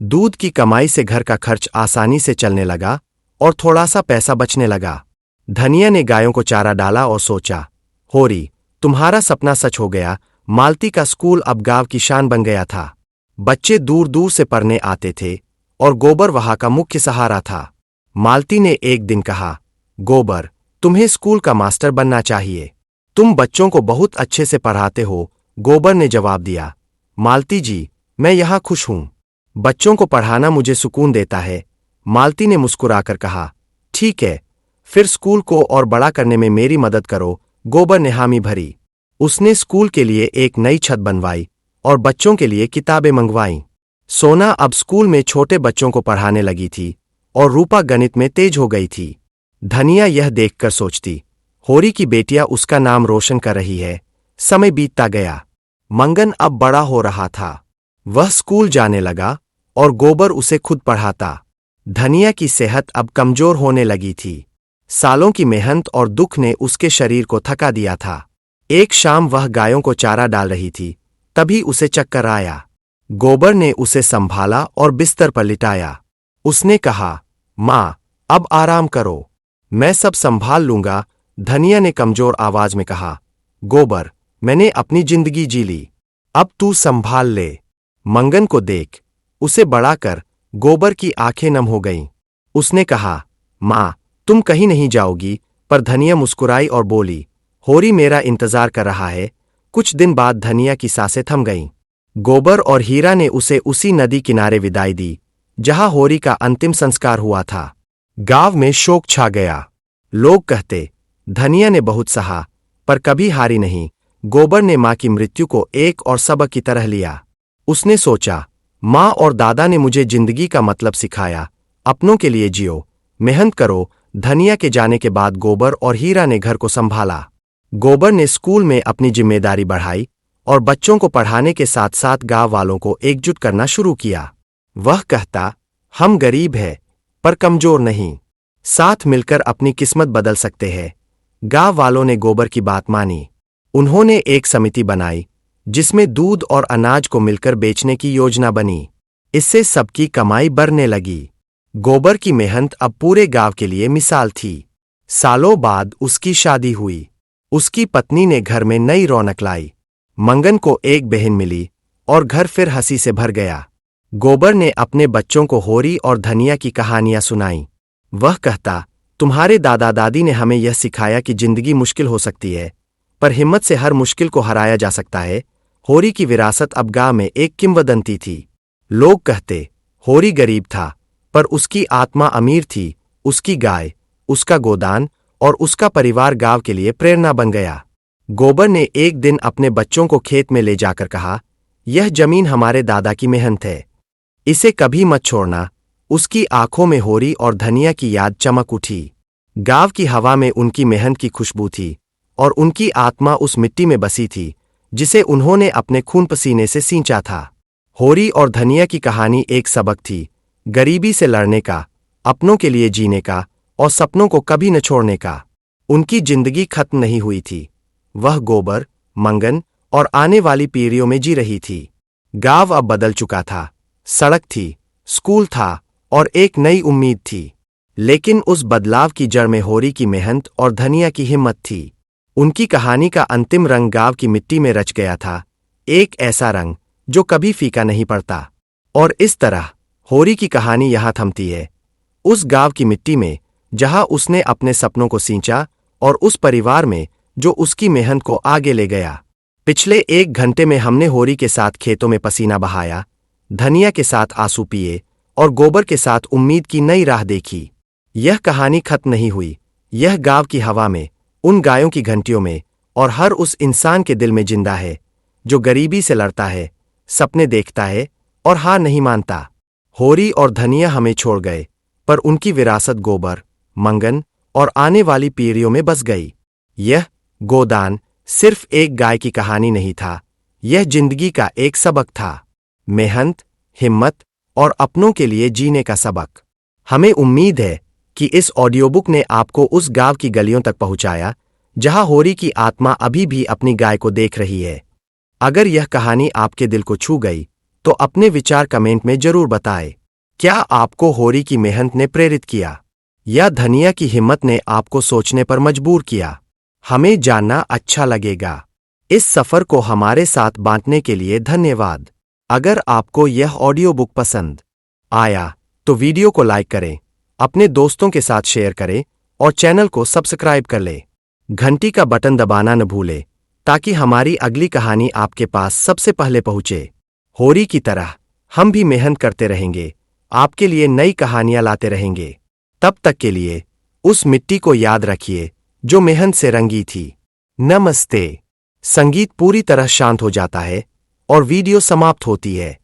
दूध की कमाई से घर का खर्च आसानी से चलने लगा और थोड़ा सा पैसा बचने लगा। धनिया ने गायों को चारा डाला और सोचा, होरी, तुम्हारा सपना सच हो गया। मालती का स्कूल अब गांव की शान बन गया था। बच्चे दूर दूर से पढ़ने आते थे और गोबर वहां का मुख्य सहारा था। मालती ने एक दिन कहा, गोबर, तुम्हें स्कूल का मास्टर बनना चाहिए, तुम बच्चों को बहुत अच्छे से पढ़ाते हो। गोबर ने जवाब दिया, मालती जी, मैं यहां खुश हूं, बच्चों को पढ़ाना मुझे सुकून देता है। मालती ने मुस्कुराकर कहा, ठीक है, फिर स्कूल को और बड़ा करने में मेरी मदद करो। गोबर ने हामी भरी। उसने स्कूल के लिए एक नई छत बनवाई और बच्चों के लिए किताबें मंगवाईं। सोना अब स्कूल में छोटे बच्चों को पढ़ाने लगी थी और रूपा गणित में तेज हो गई थी। धनिया यह देखकर सोचती, होरी की बेटियां उसका नाम रोशन कर रही है। समय बीतता गया। मंगन अब बड़ा हो रहा था। वह स्कूल जाने लगा और गोबर उसे खुद पढ़ाता। धनिया की सेहत अब कमजोर होने लगी थी। सालों की मेहनत और दुख ने उसके शरीर को थका दिया था। एक शाम वह गायों को चारा डाल रही थी, तभी उसे चक्कर आया। गोबर ने उसे संभाला और बिस्तर पर लिटाया। उसने कहा, माँ, अब आराम करो, मैं सब संभाल लूंगा। धनिया ने कमजोर आवाज में कहा, गोबर, मैंने अपनी जिंदगी जी ली, अब तू संभाल ले। मंगन को देख, उसे बढ़ाकर गोबर की आंखें नम हो गईं। उसने कहा, माँ, तुम कहीं नहीं जाओगी। पर धनिया मुस्कुराई और बोली, होरी मेरा इंतजार कर रहा है। कुछ दिन बाद धनिया की सांसें थम गईं। गोबर और हीरा ने उसे उसी नदी किनारे विदाई दी जहां होरी का अंतिम संस्कार हुआ था। गांव में शोक छा गया। लोग कहते, धनिया ने बहुत सहा पर कभी हारी नहीं। गोबर ने मां की मृत्यु को एक और सबक की तरह लिया। उसने सोचा, मां और दादा ने मुझे जिंदगी का मतलब सिखाया, अपनों के लिए जियो, मेहनत करो। धनिया के जाने के बाद गोबर और हीरा ने घर को संभाला। गोबर ने स्कूल में अपनी जिम्मेदारी बढ़ाई और बच्चों को पढ़ाने के साथ साथ गांव वालों को एकजुट करना शुरू किया। वह कहता, हम गरीब हैं पर कमजोर नहीं, साथ मिलकर अपनी किस्मत बदल सकते हैं। गांव वालों ने गोबर की बात मानी। उन्होंने एक समिति बनाई जिसमें दूध और अनाज को मिलकर बेचने की योजना बनी। इससे सबकी कमाई बढ़ने लगी। गोबर की मेहनत अब पूरे गांव के लिए मिसाल थी। सालों बाद उसकी शादी हुई। उसकी पत्नी ने घर में नई रौनक लाई। मंगन को एक बहन मिली और घर फिर हंसी से भर गया। गोबर ने अपने बच्चों को होरी और धनिया की कहानियां सुनाई। वह कहता, तुम्हारे दादा दादी ने हमें यह सिखाया कि जिंदगी मुश्किल हो सकती है, पर हिम्मत से हर मुश्किल को हराया जा सकता है। होरी की विरासत अब गांव में एक किंवदंती थी। लोग कहते, होरी गरीब था पर उसकी आत्मा अमीर थी। उसकी गाय, उसका गोदान और उसका परिवार गांव के लिए प्रेरणा बन गया। गोबर ने एक दिन अपने बच्चों को खेत में ले जाकर कहा, यह जमीन हमारे दादा की मेहनत है, इसे कभी मत छोड़ना। उसकी आंखों में होरी और धनिया की याद चमक उठी। गांव की हवा में उनकी मेहनत की खुशबू थी और उनकी आत्मा उस मिट्टी में बसी थी जिसे उन्होंने अपने खून पसीने से सींचा था। होरी और धनिया की कहानी एक सबक थी, गरीबी से लड़ने का, अपनों के लिए जीने का और सपनों को कभी न छोड़ने का। उनकी जिंदगी खत्म नहीं हुई थी। वह गोबर, मंगन और आने वाली पीढ़ियों में जी रही थी। गांव अब बदल चुका था। सड़क थी, स्कूल था और एक नई उम्मीद थी। लेकिन उस बदलाव की जड़ में होरी की मेहनत और धनिया की हिम्मत थी। उनकी कहानी का अंतिम रंग गांव की मिट्टी में रच गया था, एक ऐसा रंग जो कभी फीका नहीं पड़ता। और इस तरह होरी की कहानी यहां थमती है, उस गांव की मिट्टी में जहां उसने अपने सपनों को सींचा और उस परिवार में जो उसकी मेहनत को आगे ले गया। पिछले 1 घंटे में हमने होरी के साथ खेतों में पसीना बहाया, धनिया के साथ आंसू पिए और गोबर के साथ उम्मीद की नई राह देखी। यह कहानी खत्म नहीं हुई। यह गांव की हवा में, उन गायों की घंटियों में और हर उस इंसान के दिल में जिंदा है जो गरीबी से लड़ता है, सपने देखता है और हार नहीं मानता। होरी और धनिया हमें छोड़ गए, पर उनकी विरासत गोबर, मंगन और आने वाली पीढ़ियों में बस गई। यह गोदान सिर्फ एक गाय की कहानी नहीं था, यह जिंदगी का एक सबक था, मेहनत, हिम्मत और अपनों के लिए जीने का सबक। हमें उम्मीद है कि इस ऑडियो बुक ने आपको उस गांव की गलियों तक पहुंचाया जहां होरी की आत्मा अभी भी अपनी गाय को देख रही है। अगर यह कहानी आपके दिल को छू गई तो अपने विचार कमेंट में जरूर बताएं। क्या आपको होरी की मेहनत ने प्रेरित किया या धनिया की हिम्मत ने आपको सोचने पर मजबूर किया? हमें जानना अच्छा लगेगा। इस सफर को हमारे साथ बांटने के लिए धन्यवाद। अगर आपको यह ऑडियो बुक पसंद आया तो वीडियो को लाइक करें, अपने दोस्तों के साथ शेयर करें और चैनल को सब्सक्राइब कर लें। घंटी का बटन दबाना न भूलें ताकि हमारी अगली कहानी आपके पास सबसे पहले पहुंचे। होरी की तरह हम भी मेहनत करते रहेंगे, आपके लिए नई कहानियां लाते रहेंगे। तब तक के लिए उस मिट्टी को याद रखिए जो मेहनत से रंगी थी। नमस्ते। संगीत पूरी तरह शांत हो जाता है और वीडियो समाप्त होती है।